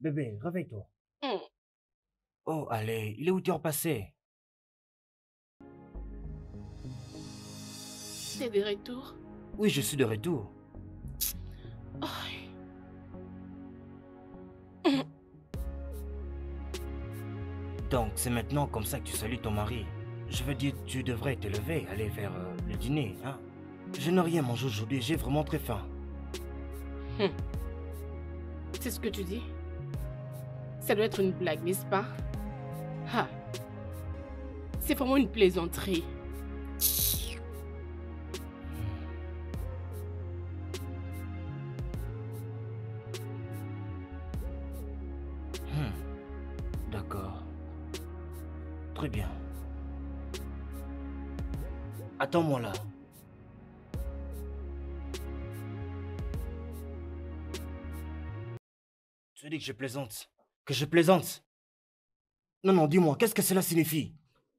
Bébé, réveille-toi. Hmm. Oh, allez, il est 8 heures passées. T'es de retour? Oui, je suis de retour. Aïe. Hmm. Donc, c'est maintenant comme ça que tu salues ton mari. Je veux dire, tu devrais te lever, aller vers le dîner, hein. Je n'ai rien mangé aujourd'hui, j'ai vraiment très faim. Hmm. C'est ce que tu dis? Ça doit être une blague, n'est-ce pas? Ah. C'est vraiment une plaisanterie. D'accord. Très bien. Attends-moi là. Tu dis que je plaisante? Que je plaisante? Non, non, dis-moi, qu'est-ce que cela signifie?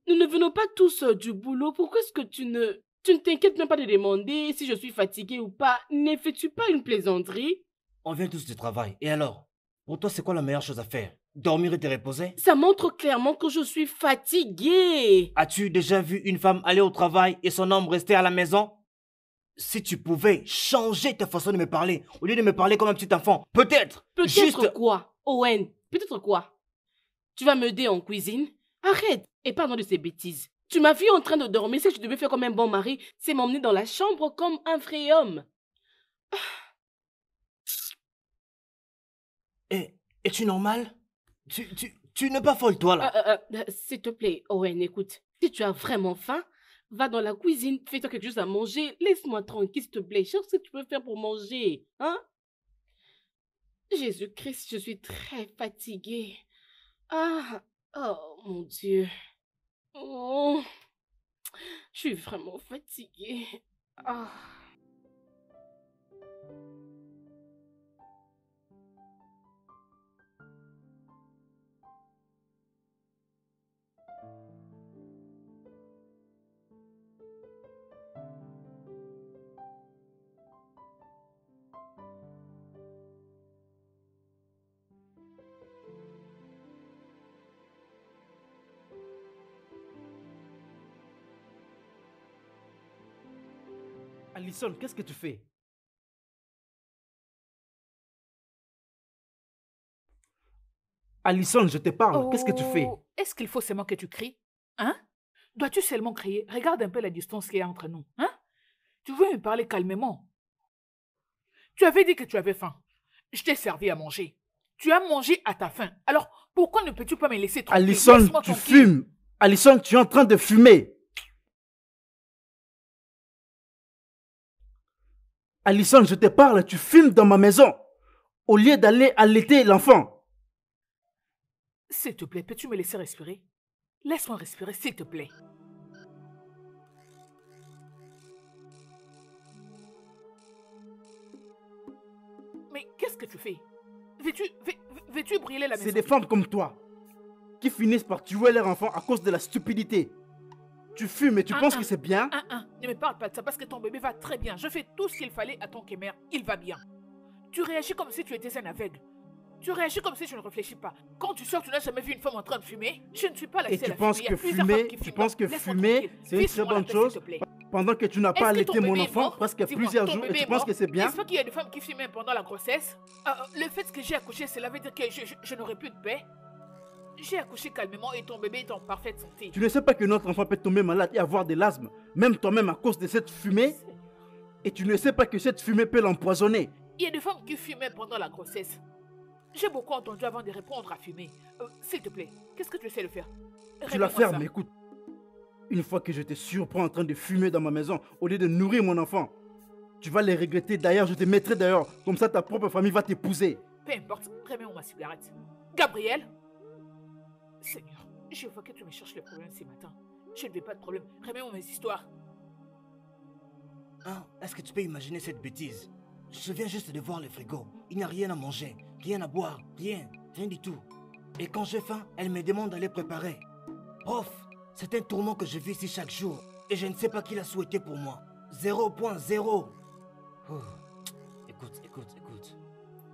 Nous ne venons pas tous du boulot. Pourquoi est-ce que tu ne t'inquiètes même pas de demander si je suis fatiguée ou pas? N'effectue pas une plaisanterie? On vient tous du travail. Et alors? Pour toi, c'est quoi la meilleure chose à faire? Dormir et te reposer? Ça montre clairement que je suis fatiguée. As-tu déjà vu une femme aller au travail et son homme rester à la maison? Si tu pouvais changer ta façon de me parler, au lieu de me parler comme un petit enfant, peut-être, Peut-être juste... quoi, Owen? Peut-être quoi? Tu vas m'aider en cuisine? Arrête et parle-moi de ces bêtises. Tu m'as vu en train de dormir, si je devais faire comme un bon mari, c'est m'emmener dans la chambre comme un vrai homme. Es-tu normal? Tu n'es pas folle, toi, là. S'il te plaît, Owen, écoute. Si tu as vraiment faim, va dans la cuisine, fais-toi quelque chose à manger. Laisse-moi tranquille, s'il te plaît. Cherche ce que tu peux faire pour manger. Hein? Jésus-Christ, je suis très fatiguée. Ah, oh mon Dieu. Oh, je suis vraiment fatiguée. Ah. Alison, qu'est-ce que tu fais? Alison, je te parle. Qu'est-ce que tu fais? Oh, est-ce qu'il faut seulement que tu cries? Hein? Dois-tu seulement crier? Regarde un peu la distance qu'il y a entre nous. Hein? Tu veux me parler calmement? Tu avais dit que tu avais faim. Je t'ai servi à manger. Tu as mangé à ta faim. Alors, pourquoi ne peux-tu pas me laisser tranquille? Alison, Laisse-moi tu tranquille. fumes. Alison, tu es en train de fumer. Alison, je te parle, tu fumes dans ma maison. Au lieu d'aller allaiter l'enfant. S'il te plaît, peux-tu me laisser respirer? Laisse-moi respirer, s'il te plaît. Mais qu'est-ce que tu fais? Veux-tu brûler la maison? C'est des femmes comme toi qui finissent par tuer leur enfant à cause de la stupidité. Tu fumes et tu penses que c'est bien? Ne me parle pas de ça parce que ton bébé va très bien. Je fais tout ce qu'il fallait à ton mère. Il va bien. Tu réagis comme si tu étais un aveugle. Tu réagis comme si tu ne réfléchis pas. Quand tu sors, tu n'as jamais vu une femme en train de fumer. Je ne suis pas la Et seule tu à penses fumer. que fumer, c'est une très bonne chose pendant que tu n'as pas allaité mon enfant presque plusieurs jours et tu penses que c'est bien? Est-ce qu'il y a des femmes qui fument pendant la grossesse? Le fait que j'ai accouché, cela veut dire que je n'aurai plus de paix. J'ai accouché calmement et ton bébé est en parfaite santé. Tu ne sais pas que notre enfant peut tomber malade et avoir de l'asthme, même toi-même à cause de cette fumée? Et tu ne sais pas que cette fumée peut l'empoisonner? Il y a des femmes qui fumaient pendant la grossesse. J'ai beaucoup entendu avant de répondre à fumer. S'il te plaît, qu'est-ce que tu essaies de faire? Tu la fermes, écoute. Une fois que je te surprends en train de fumer dans ma maison, au lieu de nourrir mon enfant, tu vas les regretter. D'ailleurs, je te mettrai dehors. Comme ça, ta propre famille va t'épouser. Peu importe, remets-moi ma cigarette. Gabriel? Seigneur, je vois que tu me cherches le problème ce matin. Je ne veux pas de problème. Remets-moi mes histoires. Hein? Est-ce que tu peux imaginer cette bêtise? Je viens juste de voir le frigo. Il n'y a rien à manger, rien à boire, rien du tout. Et quand j'ai faim, elle me demande d'aller préparer. Prof, c'est un tourment que je vis ici chaque jour. Et je ne sais pas qui l'a souhaité pour moi. 0.0. Oh. Écoute.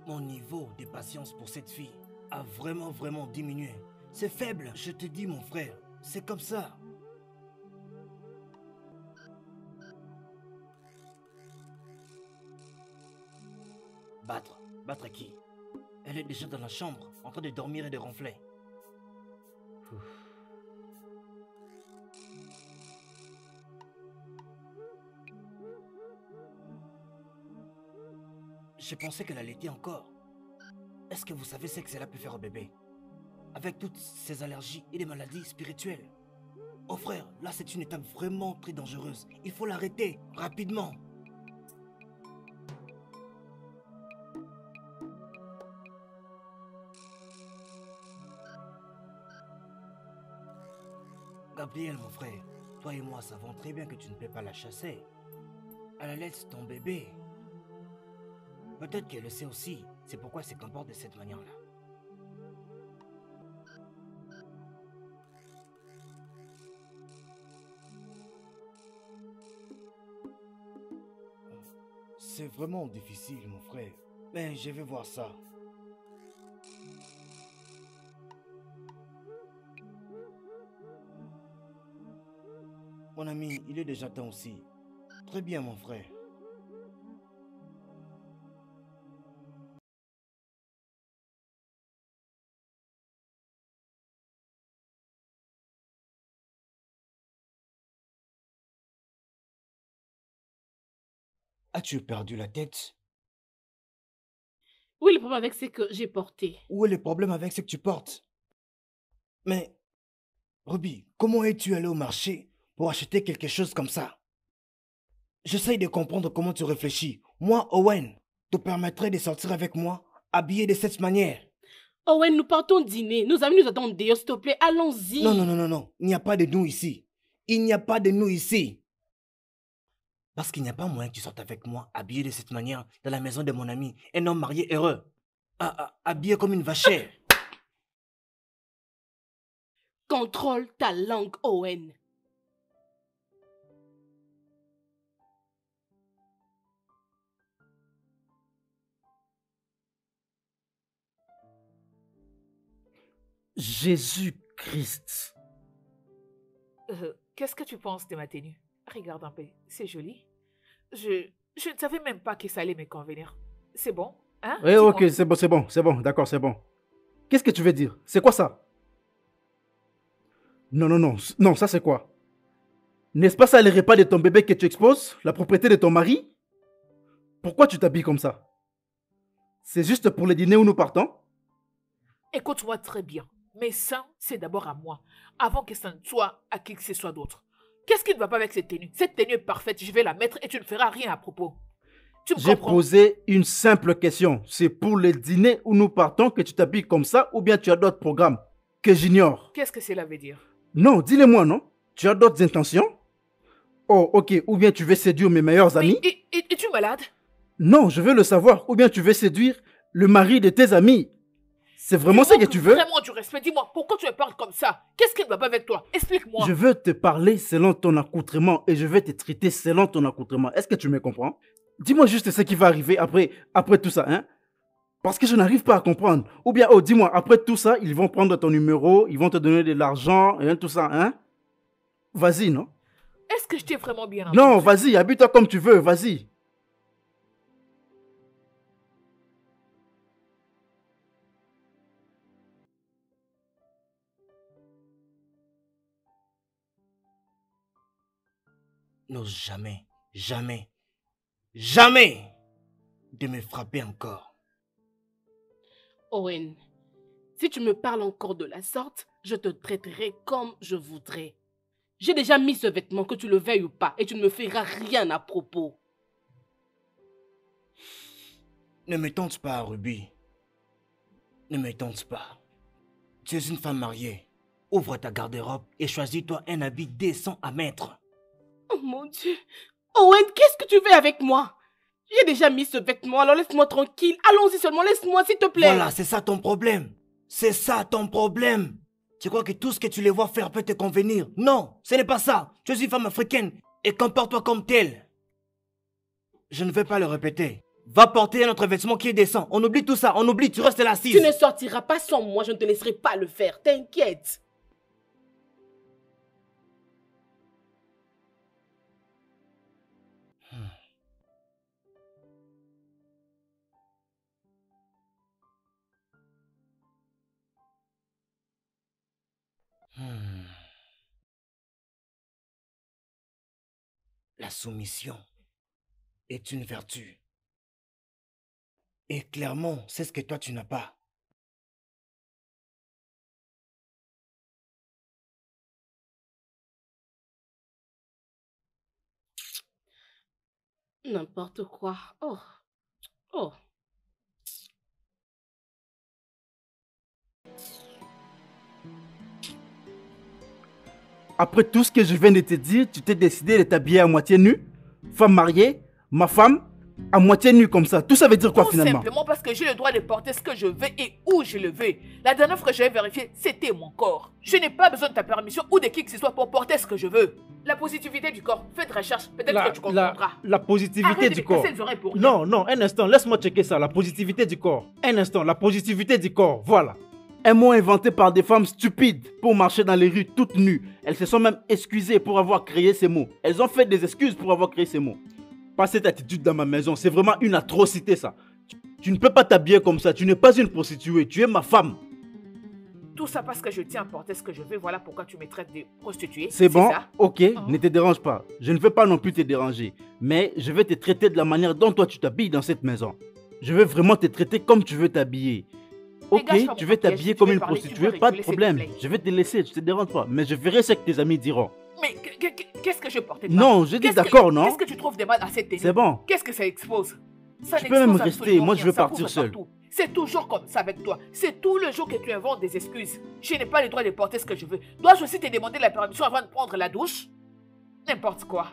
Mon niveau de patience pour cette fille a vraiment, vraiment diminué. C'est faible, je te dis mon frère. C'est comme ça. Battre? Battre qui? Elle est déjà dans la chambre, en train de dormir et de ronfler. Ouf. Je pensais qu'elle allaitait encore. Est-ce que vous savez ce que cela peut faire au bébé? Avec toutes ces allergies et les maladies spirituelles. Oh frère, là c'est une étape vraiment très dangereuse. Il faut l'arrêter, rapidement. Gabriel, mon frère, toi et moi savons très bien que tu ne peux pas la chasser. Elle allaite ton bébé. Peut-être qu'elle le sait aussi. C'est pourquoi elle se comporte de cette manière-là. C'est vraiment difficile, mon frère. Mais je vais voir ça. Mon ami, il est déjà temps aussi. Très bien, mon frère. As-tu perdu la tête? Oui, le problème avec c'est que j'ai porté. Où est le problème avec ce que tu portes? Mais, Ruby, comment es-tu allé au marché pour acheter quelque chose comme ça? J'essaye de comprendre comment tu réfléchis. Moi, Owen, te permettrais de sortir avec moi, habillé de cette manière? Owen, nous partons dîner. Nos amis nous attendent dehors, s'il te plaît. Allons-y. Non, non, non, non, non. Il n'y a pas de nous ici. Il n'y a pas de nous ici. Parce qu'il n'y a pas moyen que tu sortes avec moi, habillé de cette manière, dans la maison de mon ami, un homme marié heureux. Habillé comme une vachère. Contrôle ta langue, Owen. Jésus-Christ. Qu'est-ce que tu penses de ma tenue? Regarde un peu, c'est joli. Je ne savais même pas que ça allait me convenir. C'est bon, hein? Oui, Dis-moi. ok, c'est bon, d'accord, c'est bon. Qu'est-ce que tu veux dire? C'est quoi ça? Non, non, non, non, ça c'est quoi? N'est-ce pas ça les repas de ton bébé que tu exposes? La propriété de ton mari? Pourquoi tu t'habilles comme ça? C'est juste pour le dîner où nous partons? Écoute-moi très bien. Mais ça, c'est d'abord à moi, avant que ça ne soit à qui que ce soit d'autre. Qu'est-ce qui ne va pas avec cette tenue? Cette tenue est parfaite, je vais la mettre et tu ne feras rien à propos. Tu me J'ai comprends? posé une simple question. C'est pour le dîner où nous partons que tu t'habilles comme ça ou bien tu as d'autres programmes que j'ignore? Qu'est-ce que cela veut dire? Non, dis-le-moi, non? Tu as d'autres intentions? Oh, ok, ou bien tu veux séduire mes meilleurs amis? Mais es-tu malade? Non, je veux le savoir. Ou bien tu veux séduire le mari de tes amis? C'est vraiment ça que tu veux? Vraiment du respect. Dis-moi, pourquoi tu me parles comme ça? Qu'est-ce qui ne va pas avec toi? Explique-moi. Je veux te parler selon ton accoutrement et je vais te traiter selon ton accoutrement. Est-ce que tu me comprends? Dis-moi juste ce qui va arriver après tout ça, hein? Parce que je n'arrive pas à comprendre. Ou bien, oh, dis-moi, après tout ça, ils vont prendre ton numéro, ils vont te donner de l'argent, et tout ça, hein? Vas-y, non? Est-ce que je t'ai vraiment bien entendu? Non, vas-y, habille-toi comme tu veux, vas-y. N'ose jamais, jamais, jamais de me frapper encore. Owen, si tu me parles encore de la sorte, je te traiterai comme je voudrais. J'ai déjà mis ce vêtement, que tu le veuilles ou pas, et tu ne me feras rien à propos. Ne me tente pas, Ruby. Ne me tente pas. Tu es une femme mariée. Ouvre ta garde-robe et choisis-toi un habit décent à mettre. Oh mon Dieu. Owen, qu'est-ce que tu veux avec moi? J'ai déjà mis ce vêtement, alors laisse-moi tranquille. Allons-y seulement, laisse-moi s'il te plaît. Voilà, c'est ça ton problème. C'est ça ton problème. Tu crois que tout ce que tu les vois faire peut te convenir? Non, ce n'est pas ça. Tu es une femme africaine et comporte-toi comme telle. Je ne vais pas le répéter. Va porter un autre vêtement qui est décent. On oublie tout ça, on oublie, tu restes là assise. Tu ne sortiras pas sans moi, je ne te laisserai pas le faire, t'inquiète. La soumission est une vertu. Et clairement, c'est ce que toi tu n'as pas. N'importe quoi. Oh. Oh. Après tout ce que je viens de te dire, tu t'es décidé de t'habiller à moitié nue? Femme mariée, ma femme, à moitié nue comme ça. Tout ça veut dire quoi Tout finalement? simplement parce que j'ai le droit de porter ce que je veux et où je le veux. La dernière fois que j'avais vérifié, c'était mon corps. Je n'ai pas besoin de ta permission ou de qui que ce soit pour porter ce que je veux. La positivité du corps, fais de recherche, peut-être que tu comprendras. La positivité Arrête de du me corps. casser les oreilles pour rien. Non, non, un instant, laisse-moi checker ça. La positivité du corps. Un instant, la positivité du corps. Voilà. Un mot inventé par des femmes stupides pour marcher dans les rues toutes nues. Elles se sont même excusées pour avoir créé ces mots. Elles ont fait des excuses pour avoir créé ces mots. Pas cette attitude dans ma maison, c'est vraiment une atrocité ça. Tu ne peux pas t'habiller comme ça, tu n'es pas une prostituée, tu es ma femme. Tout ça parce que je tiens à porter ce que je veux, voilà pourquoi tu me traites de prostituée. C'est bon, ça? ok, ne te dérange pas. Je ne veux pas non plus te déranger. Mais je vais te traiter de la manière dont toi tu t'habilles dans cette maison. Je vais vraiment te traiter comme tu veux t'habiller. Ok, Dégage pas tu mon veux maquillage, t'habiller si tu comme veux une parler, tu prostituée, peux pas de rigoler, s'il te problème. plaît. Je vais te laisser, je te dérange pas. Mais je verrai ce que tes amis diront. Mais qu'est-ce que je portais de mal? Non, je dis Qu'est-ce d'accord, que- non? Qu'est-ce que tu trouves de mal à cette tenue? C'est bon. Qu'est-ce que ça expose? Ça Tu peux même n'expose rester, absolument moi, je rien, veux ça partir couvre seul. partout. C'est toujours comme ça avec toi. C'est tout le jour que tu inventes des excuses. Je n'ai pas le droit de porter ce que je veux. Dois-je aussi te demander la permission avant de prendre la douche? N'importe quoi.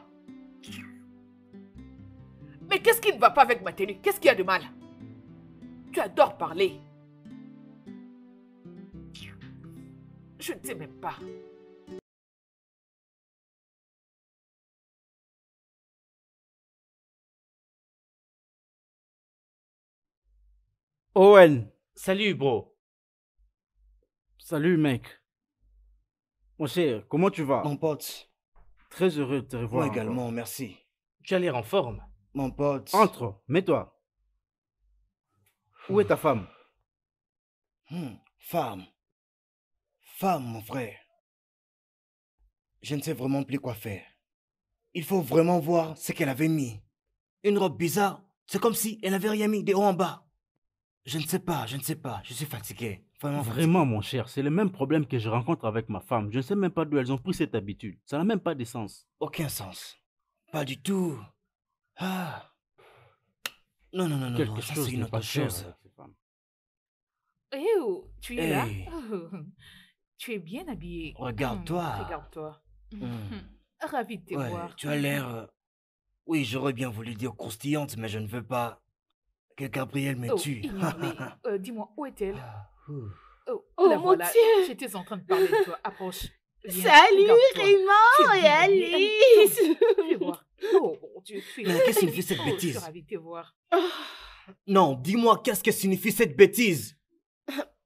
Mais qu'est-ce qui ne va pas avec ma tenue? Qu'est-ce qu'il y a de mal? Tu adores parler. Je ne sais même pas. Owen, Salut, bro. salut mec. Mon cher, comment tu vas? Mon pote, Très heureux de te revoir. moi encore. également, merci. Tu as l'air en forme. Mon pote. Entre, mets-toi. Où est ta femme? Femme. Femme, mon frère. Je ne sais vraiment plus quoi faire. Il faut vraiment voir ce qu'elle avait mis. Une robe bizarre. C'est comme si elle n'avait rien mis de haut en bas. Je ne sais pas, je ne sais pas. Je suis fatigué. Vraiment fatigué. Vraiment, mon cher, c'est le même problème que je rencontre avec ma femme. Je ne sais même pas d'où elles ont pris cette habitude. Ça n'a même pas de sens. Aucun sens. Pas du tout. Ah. Non, non, non, non, Quelque non. Ça, chose c'est une n'est autre pas cher chose. avec ces femmes. Tu es là? Hey. Oh, tu es bien habillé. Regarde-toi. Regarde-toi. Hmm. Ravi de te Ouais, voir. tu as l'air... Oui, j'aurais bien voulu dire croustillante, mais je ne veux pas que Gabriel me Oh, tue. ignore-les. Dis-moi, où est-elle? Ah, ouh. Oh, la mon voilà. Dieu. J'étais en train de parler de toi. Approche. Viens, Salut regarde-toi. Raymond Tu es et bien habillée. Alice. Je vais voir. Oh mon Dieu, tu es Mais là. qu'est-ce que signifie cette Oh, je bêtise? suis ravie de te voir. Non, dis-moi qu'est-ce que signifie cette bêtise?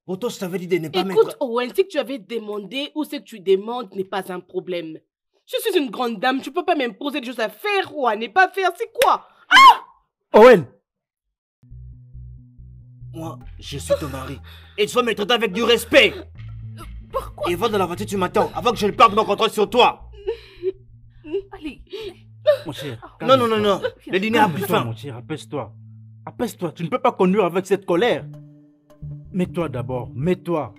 Pourtant, je t'avais dit de ne pas Écoute, mettre... Owen, ce que tu avais demandé ou ce que tu demandes n'est pas un problème. Je suis une grande dame, tu peux pas m'imposer des choses à faire ou à ne pas faire, c'est quoi? Owen! Moi, je suis ton mari. Et tu dois me traiter avec du respect. Pourquoi? Et va dans la voiture, tu m'attends, avant que je ne perde mon contrôle sur toi. Allez. Mon cher. Non, non, non, non. Viens. Le dîner a pris Calme-toi, fin. mon cher, apaise-toi. Apaise-toi, tu ne peux pas conduire avec cette colère. Mets-toi d'abord, mets-toi.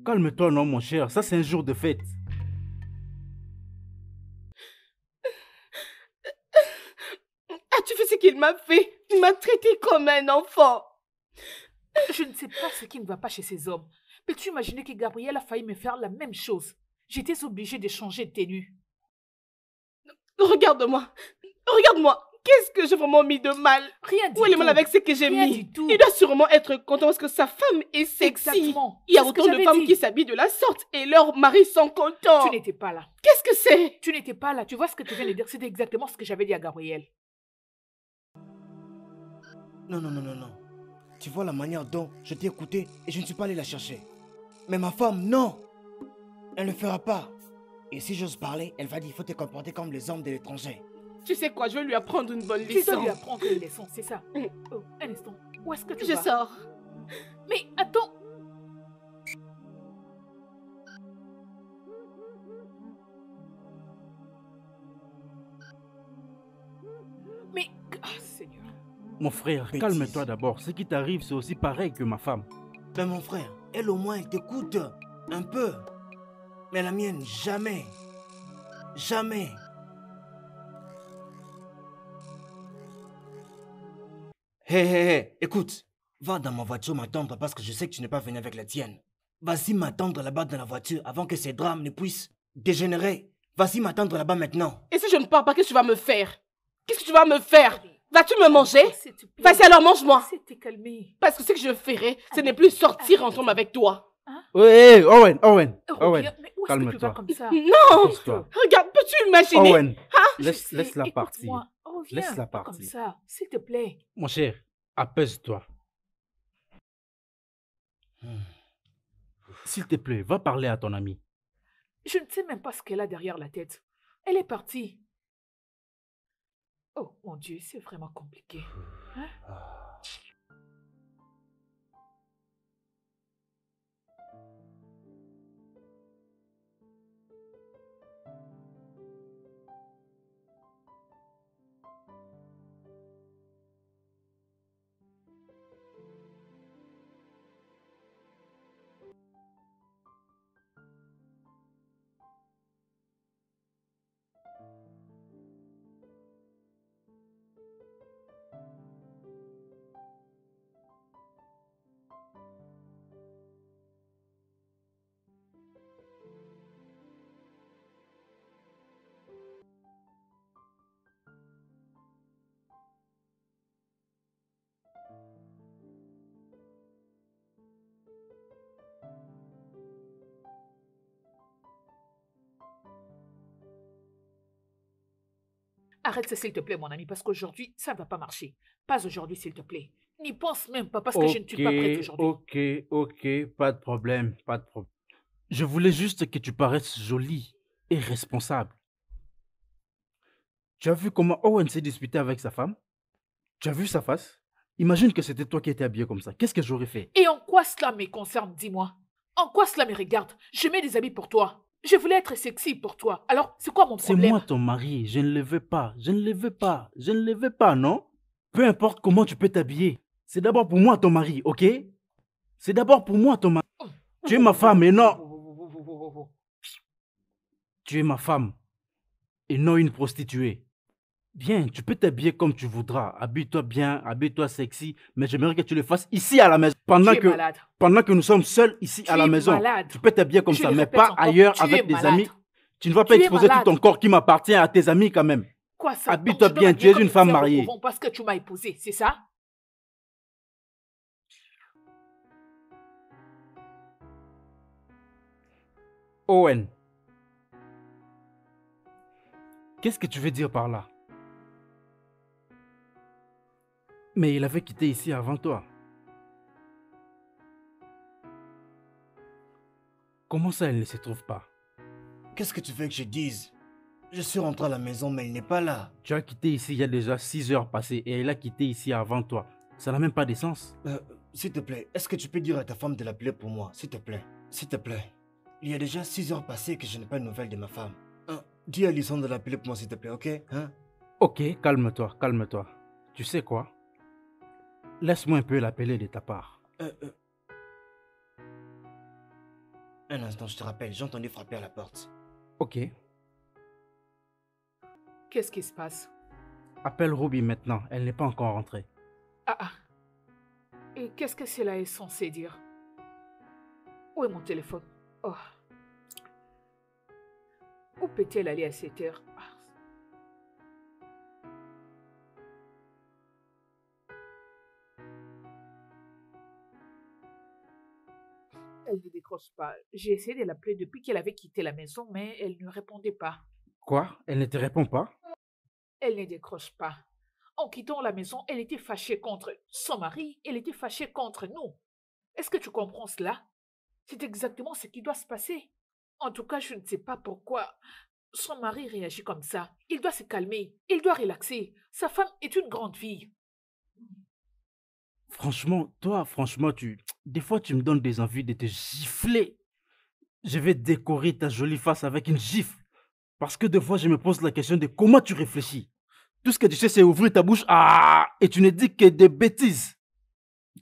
Calme-toi, non, mon cher, ça c'est un jour de fête. As-tu fait ce qu'il m'a fait? Il m'a traité comme un enfant. Je ne sais pas ce qui ne va pas chez ces hommes. Peux-tu imaginer que Gabriel a failli me faire la même chose? J'étais obligée de changer de tenue. Regarde-moi. Regarde-moi. Qu'est-ce que j'ai vraiment mis de mal? Rien du Où est le tout. mal avec ce que j'ai Rien mis? du tout. Il doit sûrement être content parce que sa femme est sexy. Exactement. Il y a C'est ce que autant de j'avais femmes dit. qui s'habillent de la sorte et leurs maris sont contents. Tu n'étais pas là. Qu'est-ce que c'est? Tu n'étais pas là. Tu vois ce que tu viens de dire? C'était exactement ce que j'avais dit à Gabriel. Non, non, non, non, non. Tu vois la manière dont je t'ai écouté et je ne suis pas allé la chercher. Mais ma femme, non. Elle ne le fera pas. Et si j'ose parler, elle va dire il faut te comporter comme les hommes de l'étranger. Tu sais quoi, je vais lui apprendre une bonne Tu dois leçon. lui apprendre les leçons, c'est ça. Oh, un instant. Où est-ce que tu Je vas? sors. Mais attends. Mais... Ah, Seigneur. Mon frère, Bêtise. calme-toi d'abord. Ce qui t'arrive, c'est aussi pareil que ma femme. Ben mon frère, elle au moins, elle t'écoute un peu. Mais la mienne, jamais. Jamais. Hé, hé, hé, écoute. Va dans ma voiture m'attendre parce que je sais que tu n'es pas venu avec la tienne. Vas-y m'attendre là-bas dans la voiture avant que ces drames ne puissent dégénérer. Vas-y m'attendre là-bas maintenant. Et si je ne pars pas, qu'est-ce que tu vas me faire? Qu'est-ce que tu vas me faire? Vas-tu me manger? S'il te plaît. Vas-y alors mange-moi. Essaie de te calmer. Parce que ce que je ferai, ce n'est plus sortir ensemble avec toi. Ouais, Owen, Owen, Oh, Owen. reviens. Mais où est-ce que tu vas calme-toi. comme ça? Non! Pose-toi. Regarde, peux-tu imaginer? Owen, Je laisse, sais, laisse-la partir. écoute-moi. Reviens, Laisse-la pas comme partir. ça, s'il te plaît. Mon cher, apaise-toi. S'il te plaît, va parler à ton ami. Je ne sais même pas ce qu'elle a derrière la tête. Elle est partie. Oh mon Dieu, c'est vraiment compliqué. Hein? Arrête ça, s'il te plaît, mon ami, parce qu'aujourd'hui, ça ne va pas marcher. Pas aujourd'hui, s'il te plaît. N'y pense même pas, parce que je ne suis pas prête aujourd'hui. Ok, pas de problème, pas de problème. Je voulais juste que tu paraisses jolie et responsable. Tu as vu comment Owen s'est disputé avec sa femme? Tu as vu sa face? Imagine que c'était toi qui étais habillé comme ça. Qu'est-ce que j'aurais fait? Et en quoi cela me concerne, dis-moi? En quoi cela me regarde? Je mets des habits pour toi. Je voulais être sexy pour toi. Alors, c'est quoi mon C'est problème? moi ton mari, je ne le veux pas, je ne le veux pas, je ne le veux pas, non? Peu importe comment tu peux t'habiller. C'est d'abord pour moi ton mari, ok? C'est d'abord pour moi ton mari. Tu es ma femme et non... Tu es ma femme et non une prostituée. Bien, tu peux t'habiller comme tu voudras. Habille-toi bien, habille-toi sexy, mais j'aimerais que tu le fasses ici à la maison. Tu es malade. Pendant que nous sommes seuls ici Tu à la es maison. malade. Tu peux t'habiller comme Je ça, le mais répète pas encore, ailleurs tu es avec des malade. amis. Tu ne vas pas Tu es exposer tout malade. ton corps qui m'appartient à tes amis quand même. Quoi ça? Habille-toi Donc, je bien, dois tu es m'habiller une comme femme une serve au mariée. couvent parce que tu m'as épousée, c'est ça? Owen, qu'est-ce que tu veux dire par là? Mais il avait quitté ici avant toi. Comment ça, elle ne se trouve pas? Qu'est-ce que tu veux que je dise? Je suis rentré à la maison, mais il n'est pas là. Tu as quitté ici il y a déjà 6 heures passées et elle a quitté ici avant toi. Ça n'a même pas de sens. S'il te plaît, est-ce que tu peux dire à ta femme de l'appeler pour moi? S'il te plaît. S'il te plaît. Il y a déjà 6 heures passées que je n'ai pas de nouvelles de ma femme. Dis à Lisson de l'appeler pour moi, s'il te plaît, ok? Hein? Ok, calme-toi, calme-toi. Tu sais quoi? Laisse-moi un peu l'appeler de ta part. Un instant, je te rappelle, j'ai entendu frapper à la porte. Ok. Qu'est-ce qui se passe? Appelle Ruby maintenant, elle n'est pas encore rentrée. Ah. Et qu'est-ce que cela est censé dire? Où est mon téléphone? Oh. Où peut-elle aller à cette heure? Elle ne décroche pas. J'ai essayé de l'appeler depuis qu'elle avait quitté la maison, mais elle ne répondait pas. Quoi? Elle ne te répond pas? Elle ne décroche pas. En quittant la maison, elle était fâchée contre son mari, elle était fâchée contre nous. Est-ce que tu comprends cela? C'est exactement ce qui doit se passer. En tout cas, je ne sais pas pourquoi son mari réagit comme ça. Il doit se calmer, il doit relaxer. Sa femme est une grande fille. Franchement, toi, franchement, des fois, tu me donnes des envies de te gifler. Je vais décorer ta jolie face avec une gifle. Parce que des fois, je me pose la question de comment tu réfléchis. Tout ce que tu sais, c'est ouvrir ta bouche. Et tu ne dis que des bêtises.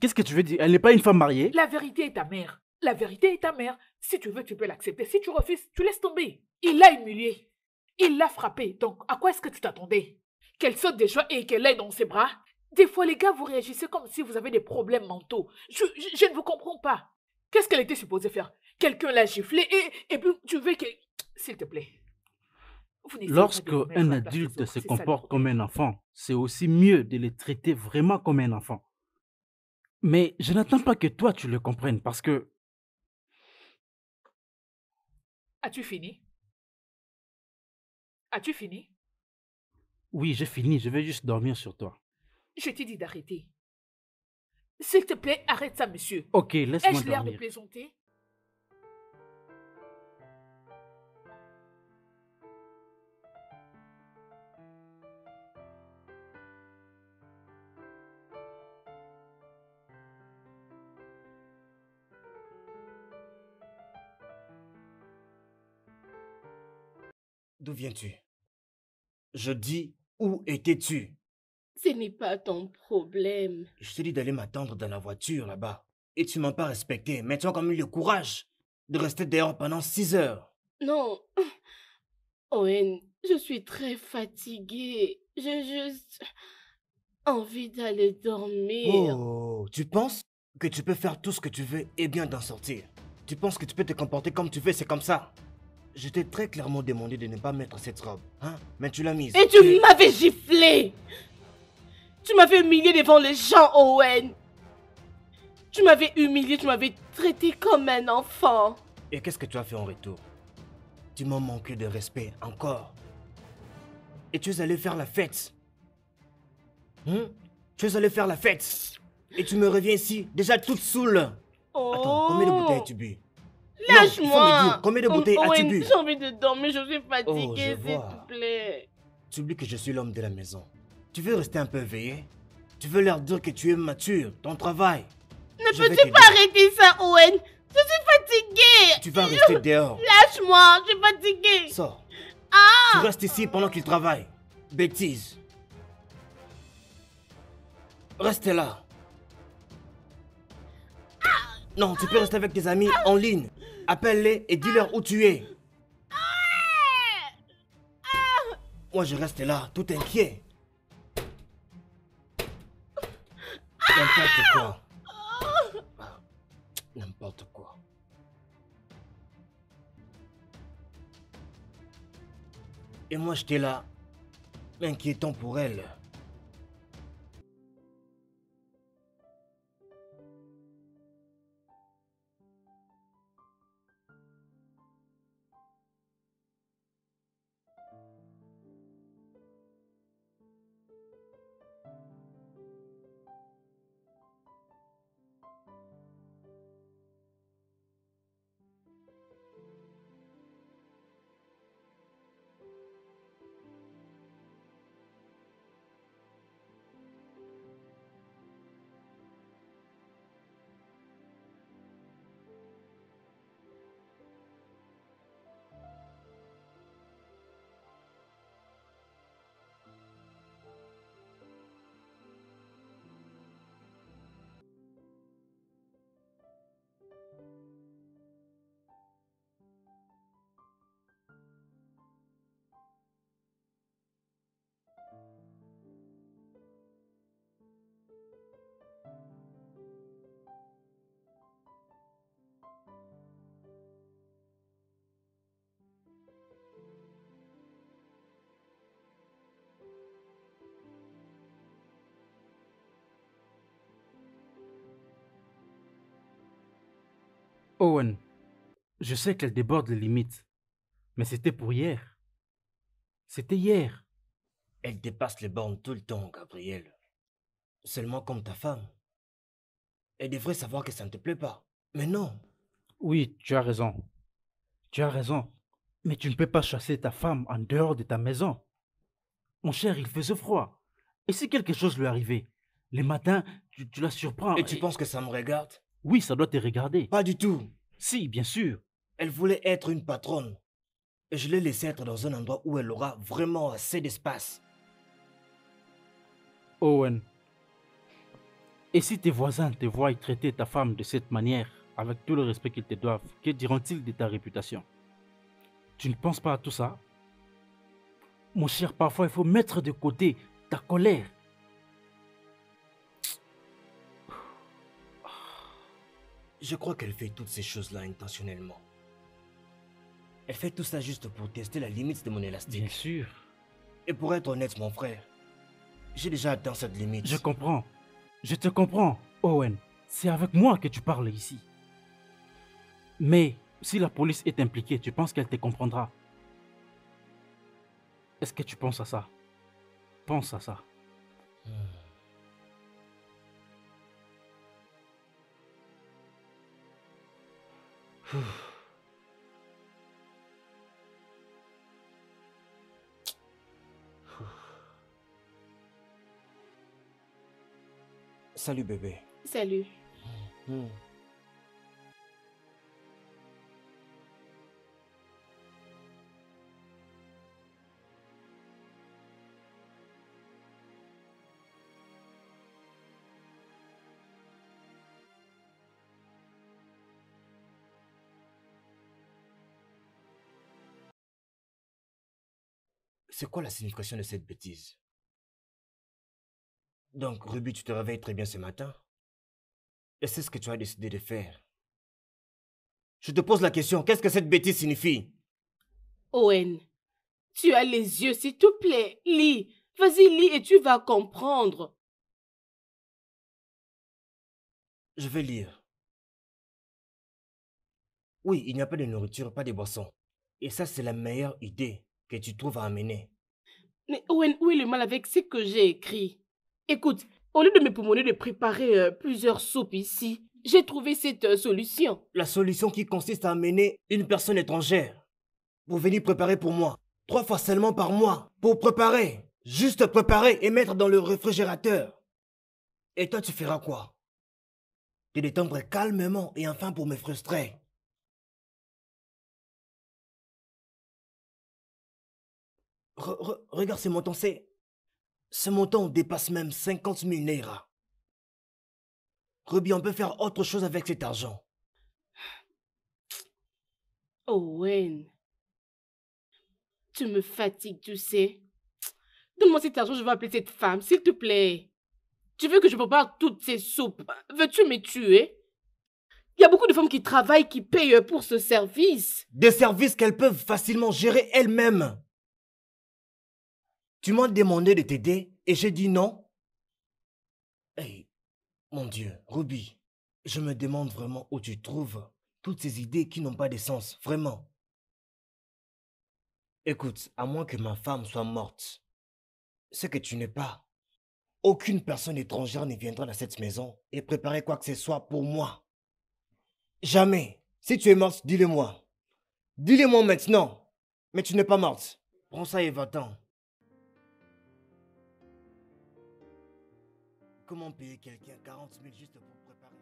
Qu'est-ce que tu veux dire? Elle n'est pas une femme mariée? La vérité est ta mère. La vérité est ta mère. Si tu veux, tu peux l'accepter. Si tu refuses, tu laisses tomber. Il l'a humiliée. Il l'a frappée. Donc, à quoi est-ce que tu t'attendais? Qu'elle saute des joies et qu'elle aille dans ses bras? Des fois, les gars, vous réagissez comme si vous avez des problèmes mentaux. Je ne vous comprends pas. Qu'est-ce qu'elle était supposée faire? Quelqu'un l'a giflée et puis tu veux que... S'il te plaît. Lorsque un adulte se comporte comme un enfant, c'est aussi mieux de le traiter vraiment comme un enfant. Mais je n'attends pas que toi, tu le comprennes parce que... As-tu fini? As-tu fini? Oui, j'ai fini. Je vais juste dormir sur toi. Je t'ai dit d'arrêter. S'il te plaît, arrête ça, monsieur. Ok, laisse-moi Ai-je l'air de dormir. plaisanter? D'où viens-tu? Je dis, où étais-tu? Ce n'est pas ton problème. Je t'ai dit d'aller m'attendre dans la voiture là-bas. Et tu m'as pas respecté. Mais tu as quand même eu le courage de rester dehors pendant 6 heures. Non. Owen, je suis très fatiguée. J'ai juste envie d'aller dormir. Oh, tu penses que tu peux faire tout ce que tu veux et bien d'en sortir? Tu penses que tu peux te comporter comme tu veux, c'est comme ça? Je t'ai très clairement demandé de ne pas mettre cette robe, hein? Mais tu l'as mise. Et tu m'avais giflé. Tu m'avais humilié devant les gens, Owen. Tu m'avais humilié, tu m'avais traité comme un enfant. Et qu'est-ce que tu as fait en retour? Tu m'as manqué de respect encore. Et tu es allé faire la fête. Tu es allé faire la fête. Et tu me reviens ici, déjà toute saoule. Oh. Attends, combien de bouteilles as-tu bu? Non, il faut me Lâche-moi. dire, combien de bouteilles as-tu Owen, bu? j'ai envie de dormir, je suis fatiguée, Oh, je s'il vois. te plaît. Tu oublies que je suis l'homme de la maison. Tu veux rester un peu éveillé? Tu veux leur dire que tu es mature, ton travail. Ne Je vais peux-tu te pas dire. arrêter ça, Owen? Je suis fatiguée. Tu vas rester dehors. Lâche-moi, je suis fatiguée. Sors. Ah! Tu restes ici pendant qu'il travaille. Bêtise. Reste là. Non, tu peux rester avec tes amis en ligne. Appelle-les et dis-leur où tu es. Moi, je reste là, tout inquiet. N'importe quoi. N'importe quoi. Et moi, j'étais là, inquiétant pour elle. Owen, je sais qu'elle déborde les limites, mais c'était pour hier. C'était hier. Elle dépasse les bornes tout le temps, Gabriel. Seulement comme ta femme. Elle devrait savoir que ça ne te plaît pas. Mais non. Oui, tu as raison. Tu as raison. Mais tu ne peux pas chasser ta femme en dehors de ta maison. Mon cher, il faisait froid. Et si quelque chose lui arrivait, les matins, tu la surprends. Et tu penses que ça me regarde? Oui, ça doit te regarder. Pas du tout. Si, bien sûr. Elle voulait être une patronne. Et je l'ai laissée être dans un endroit où elle aura vraiment assez d'espace. Owen. Et si tes voisins te voient traiter ta femme de cette manière, avec tout le respect qu'ils te doivent, que diront-ils de ta réputation? Tu ne penses pas à tout ça? Mon cher, parfois il faut mettre de côté ta colère. Je crois qu'elle fait toutes ces choses-là intentionnellement. Elle fait tout ça juste pour tester la limite de mon élastique. Bien sûr. Et pour être honnête, mon frère, j'ai déjà atteint cette limite. Je comprends. Je te comprends, Owen. C'est avec moi que tu parles ici. Mais si la police est impliquée, tu penses qu'elle te comprendra? Est-ce que tu penses à ça? Pense à ça. Salut bébé. Salut. C'est quoi la signification de cette bêtise? Donc, Ruby, tu te réveilles très bien ce matin? Et c'est ce que tu as décidé de faire? Je te pose la question, qu'est-ce que cette bêtise signifie? Owen, tu as les yeux, s'il te plaît. Lis. Vas-y, lis et tu vas comprendre. Je vais lire. Oui, il n'y a pas de nourriture, pas de boisson. Et ça, c'est la meilleure idée que tu trouves à amener. Mais Owen, où est le mal avec ce que j'ai écrit? Écoute, au lieu de me pommonner de préparer plusieurs soupes ici, j'ai trouvé cette solution. La solution qui consiste à amener une personne étrangère pour venir préparer pour moi. 3 fois seulement par mois. Pour préparer. Juste préparer et mettre dans le réfrigérateur. Et toi, tu feras quoi? Te détendre calmement et enfin pour me frustrer. Regarde ce montant, ce montant dépasse même 50 000 Naira. Ruby, on peut faire autre chose avec cet argent. Owen, tu me fatigues, tu sais. Donne-moi cet argent, je vais appeler cette femme, s'il te plaît. Tu veux que je prépare toutes ces soupes? Veux-tu me tuer? Il y a beaucoup de femmes qui travaillent, qui payent pour ce service. Des services qu'elles peuvent facilement gérer elles-mêmes. Tu m'as demandé de t'aider et j'ai dit non. Hey, mon Dieu, Ruby, je me demande vraiment où tu trouves toutes ces idées qui n'ont pas de sens, vraiment. Écoute, à moins que ma femme soit morte, ce que tu n'es pas, aucune personne étrangère ne viendra dans cette maison et préparer quoi que ce soit pour moi. Jamais. Si tu es morte, dis-le-moi. Dis-le-moi maintenant. Mais tu n'es pas morte. Prends ça et va-t'en. Comment payer quelqu'un 40 000 juste pour préparer?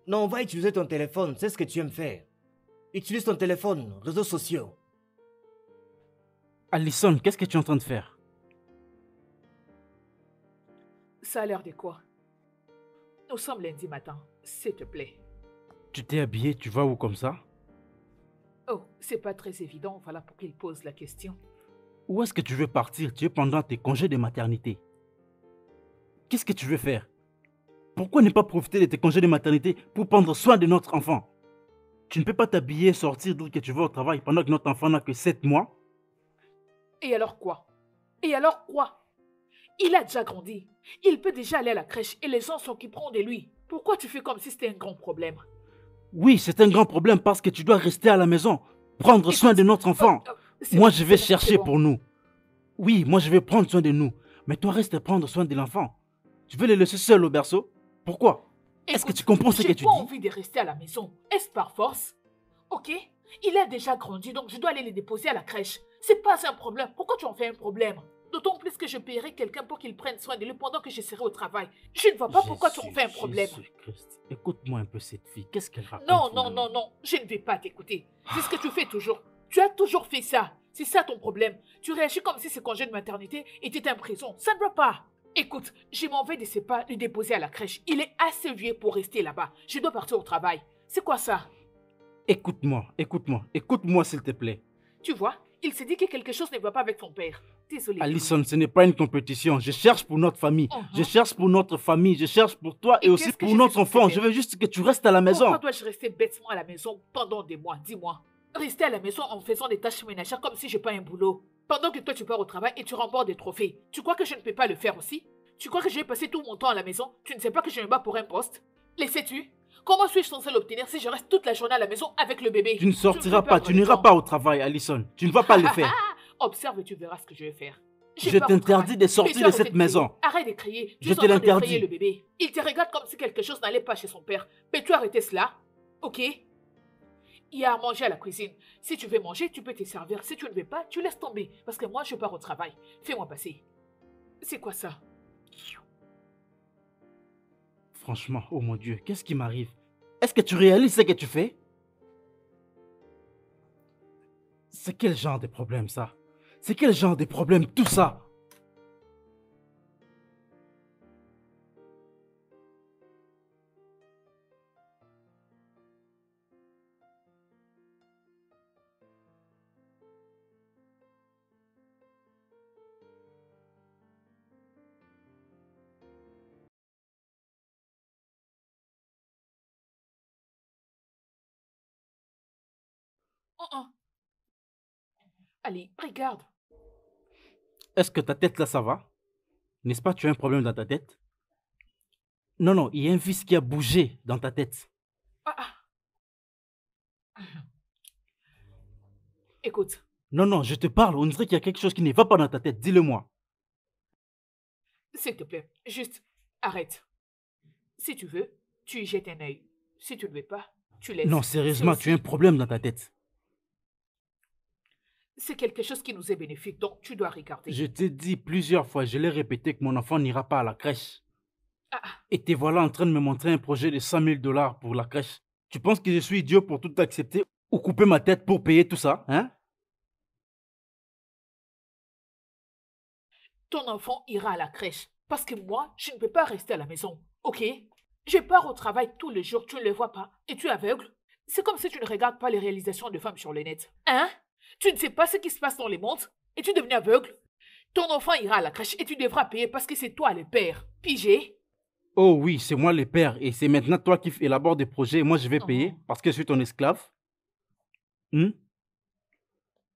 Non, on va utiliser ton téléphone, c'est ce que tu aimes faire. Utilise ton téléphone, réseaux sociaux. Allison, qu'est-ce que tu es en train de faire? Ça a l'air de quoi? Nous sommes lundi matin, s'il te plaît. Tu t'es habillé, tu vas où comme ça? Oh, c'est pas très évident, voilà pour qu'il pose la question. Où est-ce que tu veux partir? Tu es pendant tes congés de maternité. Qu'est-ce que tu veux faire? Pourquoi ne pas profiter de tes congés de maternité pour prendre soin de notre enfant? Tu ne peux pas t'habiller, sortir d'où que tu veux au travail pendant que notre enfant n'a que 7 mois? Et alors quoi? Et alors quoi? Il a déjà grandi. Il peut déjà aller à la crèche et les gens s'occuperont de lui. Pourquoi tu fais comme si c'était un grand problème? Oui, c'est un grand problème parce que tu dois rester à la maison, prendre soin de notre enfant. Moi, je vais chercher pour nous. Oui, moi, je vais prendre soin de nous. Mais toi, reste prendre soin de l'enfant. Tu veux les laisser seuls au berceau? Pourquoi? Est-ce que tu comprends ce que tu J'ai pas dis? envie de rester à la maison. Est-ce par force? Ok? Il a déjà grandi, donc je dois aller les déposer à la crèche. C'est pas un problème. Pourquoi tu en fais un problème? D'autant plus que je paierai quelqu'un pour qu'il prenne soin de lui pendant que je serai au travail. Je ne vois pas pourquoi tu en fais un problème. Jésus-Christ. Écoute-moi un peu cette fille. Qu'est-ce qu'elle raconte? Non, non, finalement? non, non. Je ne vais pas t'écouter. C'est ce que tu fais toujours. Tu as toujours fait ça. C'est ça ton problème. Tu réagis comme si ce congé de maternité était en prison. Ça ne va pas. Écoute, je m'en vais de ce pas le déposer à la crèche. Il est assez vieux pour rester là-bas. Je dois partir au travail. C'est quoi ça? Écoute-moi s'il te plaît. Tu vois, il s'est dit que quelque chose ne va pas avec ton père. Désolée. Alison, ce n'est pas une compétition. Je cherche pour notre famille. Je cherche pour notre famille. Je cherche pour toi et aussi qu'est-ce que pour je notre suis censée enfant. faire? Je veux juste que tu restes à la maison. Pourquoi dois-je rester bêtement à la maison pendant des mois? Dis-moi. Rester à la maison en faisant des tâches ménagères comme si j'ai pas un boulot. Pendant que toi tu pars au travail et tu remportes des trophées. Tu crois que je ne peux pas le faire aussi? Tu crois que je vais passer tout mon temps à la maison? Tu ne sais pas que je me bats pour un poste? Les sais-tu? Comment suis-je censé l'obtenir si je reste toute la journée à la maison avec le bébé? Tu ne sortiras peux pas, perdre tu le n'iras temps. pas au travail, Alison. Tu ne vas pas le faire. Observe et tu verras ce que je vais faire. Je pars au t'interdis travail. de sortir Mais tu de arrêtes cette crier. maison. Arrête de crier. Tu Je es te en train l'interdis. d'effrayer le bébé. Il te regarde comme si quelque chose n'allait pas chez son père. Peux-tu arrêter cela? Ok? Il y a à manger à la cuisine. Si tu veux manger, tu peux te servir. Si tu ne veux pas, tu laisses tomber. Parce que moi, je pars au travail. Fais-moi passer. C'est quoi ça? Franchement, oh mon Dieu, qu'est-ce qui m'arrive? Est-ce que tu réalises ce que tu fais? C'est quel genre de problème ça? C'est quel genre de problème tout ça? Oh, oh. Allez, regarde. Est-ce que ta tête là, ça va? N'est-ce pas, tu as un problème dans ta tête? Non, non, il y a un fils qui a bougé dans ta tête. Ah, ah. Écoute, Non, non, je te parle, on dirait qu'il y a quelque chose qui ne va pas dans ta tête, dis-le-moi. s'il te plaît, juste arrête. Si tu veux, tu y jettes un œil. Si tu ne veux pas, tu laisses. Non, sérieusement, C'est tu as un problème dans ta tête. C'est quelque chose qui nous est bénéfique, donc tu dois regarder. Je t'ai dit plusieurs fois, je l'ai répété, que mon enfant n'ira pas à la crèche. Ah, ah. Et te voilà en train de me montrer un projet de 100 000 $ pour la crèche. Tu penses que je suis idiot pour tout accepter ou couper ma tête pour payer tout ça, hein? Ton enfant ira à la crèche. Parce que moi, je ne peux pas rester à la maison. Ok? Je pars au travail tous les jours, tu ne le vois pas. Et tu es aveugle? C'est comme si tu ne regardes pas les réalisations de femmes sur le net. Hein? Tu ne sais pas ce qui se passe dans les mondes? Et tu es devenu aveugle? Ton enfant ira à la crèche et tu devras payer parce que c'est toi le père. Pigé? Oh oui, c'est moi le père et c'est maintenant toi qui élabores des projets et moi je vais payer Oh. parce que je suis ton esclave. Hmm?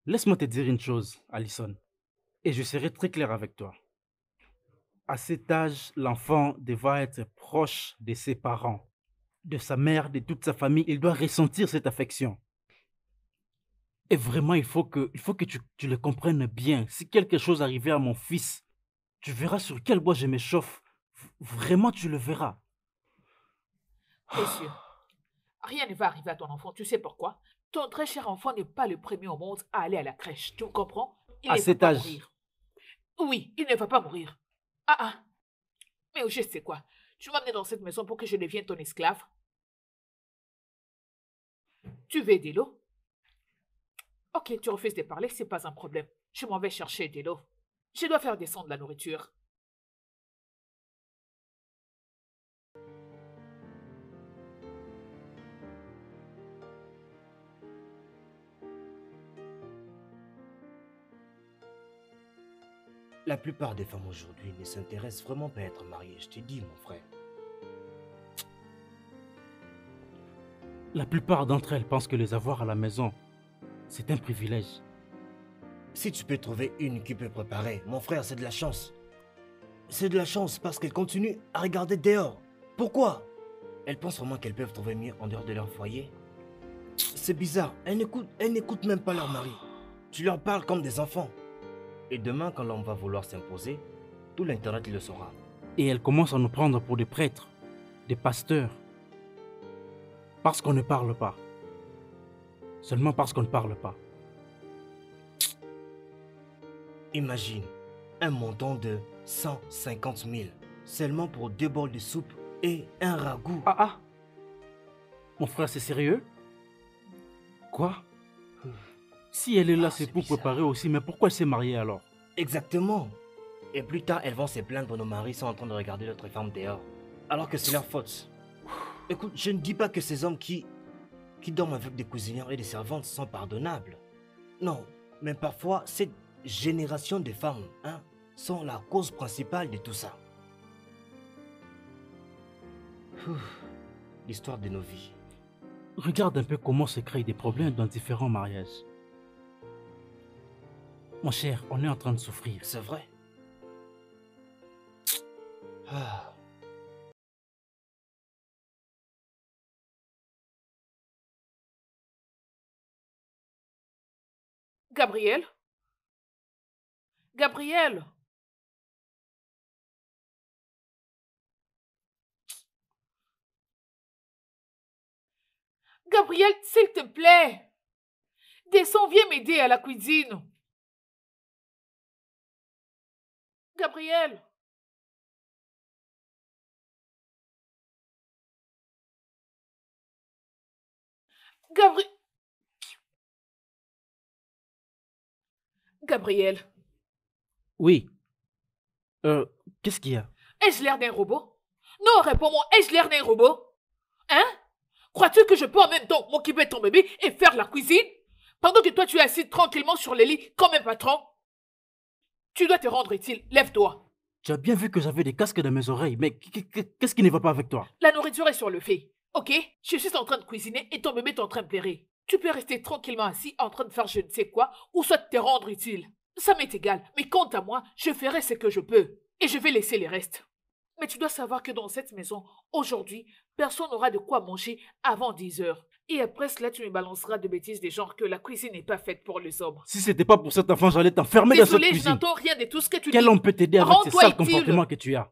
Laisse-moi te dire une chose, Alison, et je serai très clair avec toi. À cet âge, l'enfant devra être proche de ses parents, de sa mère, de toute sa famille. Il doit ressentir cette affection. Et vraiment, il faut que tu le comprennes bien. Si quelque chose arrivait à mon fils, tu verras sur quel bois je m'échauffe. Vraiment, tu le verras. Bien sûr. Rien ne va arriver à ton enfant. Tu sais pourquoi? Ton très cher enfant n'est pas le premier au monde à aller à la crèche. Tu me comprends? Il À ne va cet pas âge. mourir. Oui, il ne va pas mourir. Ah ah. Mais je sais quoi. Tu m'as amené dans cette maison pour que je devienne ton esclave. Tu veux de l'eau? Ok, tu refuses de parler, c'est pas un problème. Je m'en vais chercher de l'eau. Je dois faire descendre la nourriture. La plupart des femmes aujourd'hui ne s'intéressent vraiment pas à être mariées, je te dis, mon frère. La plupart d'entre elles pensent que les avoir à la maison, c'est un privilège. Si tu peux trouver une qui peut préparer, mon frère, c'est de la chance. C'est de la chance parce qu'elles continuent à regarder dehors. Pourquoi? Elles pensent vraiment qu'elles peuvent trouver mieux en dehors de leur foyer. C'est bizarre, elles n'écoutent même pas leur mari. Tu leur parles comme des enfants. Et demain, quand l'homme va vouloir s'imposer, tout l'Internet il le saura. Et elle commence à nous prendre pour des prêtres, des pasteurs. Parce qu'on ne parle pas. Seulement parce qu'on ne parle pas. Imagine, un montant de 150 000, seulement pour 2 bols de soupe et un ragoût. Ah ah. Mon frère, c'est sérieux? Quoi? Si elle est là, c'est pour bizarre. préparer aussi, mais pourquoi elle s'est mariée alors? Exactement. Et plus tard, elles vont se plaindre, nos maris sont en train de regarder l'autre femme dehors. Alors que c'est leur faute. Écoute, je ne dis pas que ces hommes qui dorment avec des cuisinières et des servantes sont pardonnables. Non, mais parfois, cette génération de femmes sont la cause principale de tout ça. L'histoire de nos vies. Regarde un peu comment se créent des problèmes dans différents mariages. Mon cher, on est en train de souffrir. C'est vrai. Ah. Gabriel? Gabriel? Gabriel, s'il te plaît. Descends, viens m'aider à la cuisine. Gabriel? Gabriel? Gabriel, Oui. Qu'est-ce qu'il y a? ai-je l'air d'un robot? Non, réponds-moi, ai-je l'air d'un robot? Hein? Crois-tu que je peux en même temps m'occuper de ton bébé et faire la cuisine? Pendant que toi tu es assis tranquillement sur le lit comme un patron? Tu dois te rendre utile, lève-toi. Tu as bien vu que j'avais des casques dans mes oreilles, mais qu'est-ce qui ne va pas avec toi? La nourriture est sur le feu, ok? Je suis en train de cuisiner et ton bébé est en train de pleurer. Tu peux rester tranquillement assis en train de faire je ne sais quoi ou soit te rendre utile. Ça m'est égal, mais quant à moi, je ferai ce que je peux et je vais laisser les restes. Mais tu dois savoir que dans cette maison, aujourd'hui, personne n'aura de quoi manger avant 10 heures. Et après cela, tu me balanceras de bêtises des genres que la cuisine n'est pas faite pour les hommes. Si c'était pas pour cet enfant, j'allais t'enfermer dans cette Désolé, je cuisine. n'entends rien de tout ce que tu dis. Quel homme peut t'aider avec ces Rends-toi sales utile. comportements que tu as?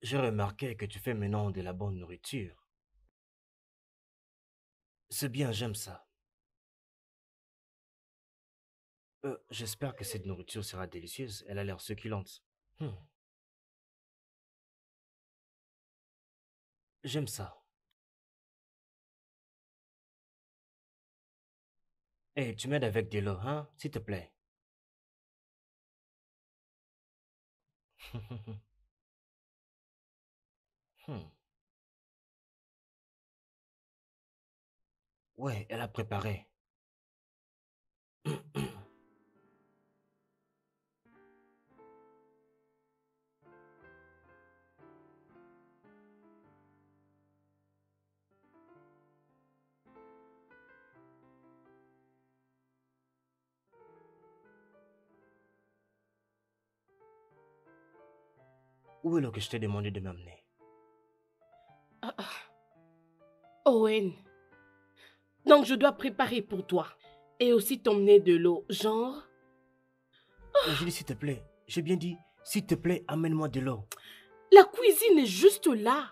J'ai remarqué que tu fais maintenant de la bonne nourriture. C'est bien, j'aime ça. J'espère que cette nourriture sera délicieuse. Elle a l'air succulente. J'aime ça. Hey, tu m'aides avec de l'eau, hein, s'il te plaît. Ouais, elle a préparé. Où est l'eau que je t'ai demandé de m'amener? Owen, donc je dois préparer pour toi. Et aussi t'emmener de l'eau, genre... J'ai dit s'il te plaît. J'ai bien dit, s'il te plaît, amène-moi de l'eau. La cuisine est juste là.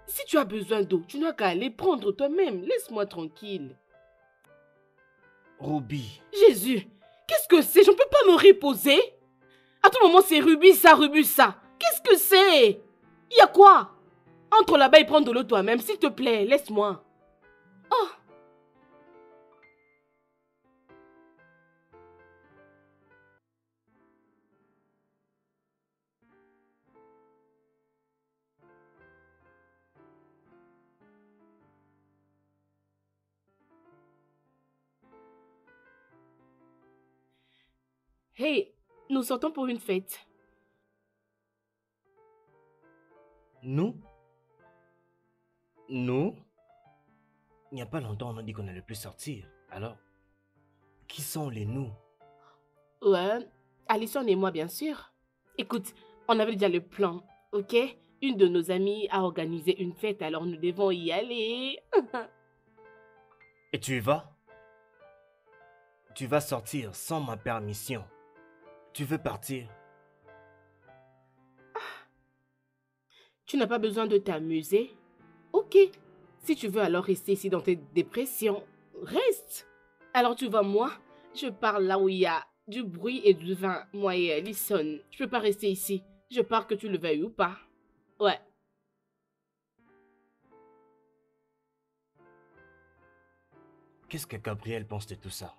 Si tu as besoin d'eau, tu n'as qu'à aller prendre toi-même. Laisse-moi tranquille. Ruby. Jésus, qu'est-ce que c'est? Je ne peux pas me reposer. À tout moment, c'est Ruby ça, Ruby ça. Qu'est-ce que c'est? Il y a quoi? Entre là-bas et prends de l'eau toi-même, s'il te plaît, laisse-moi. Oh. Hey, nous sortons pour une fête. Nous? Nous? Il n'y a pas longtemps, on a dit qu'on allait plus sortir. Alors, Qui sont les nous? Ouais, Alison et moi, bien sûr. Écoute, on avait déjà le plan, ok? Une de nos amies a organisé une fête, alors nous devons y aller. Et tu y vas? Tu vas sortir sans ma permission. Tu veux partir? Tu n'as pas besoin de t'amuser? Ok. Si tu veux alors rester ici dans tes dépressions, reste. Alors tu vois, moi, je pars là où il y a du bruit et du vin. Moi et Alison, je peux pas rester ici. Je pars que tu le veuilles ou pas. Ouais. Qu'est-ce que Gabriel pense de tout ça?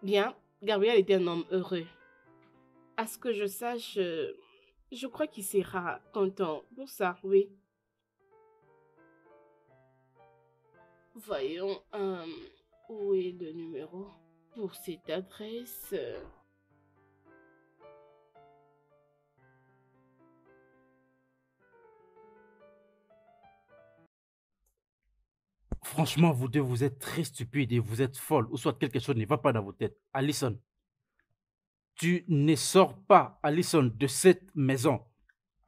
Bien, Gabriel était un homme heureux. À ce que je sache, je crois qu'il sera content pour ça, oui. Voyons, où est le numéro pour cette adresse? Franchement, vous deux, vous êtes très stupides et vous êtes folles. Ou soit quelque chose ne va pas dans vos têtes. Alison, tu ne sors pas, Alison, de cette maison.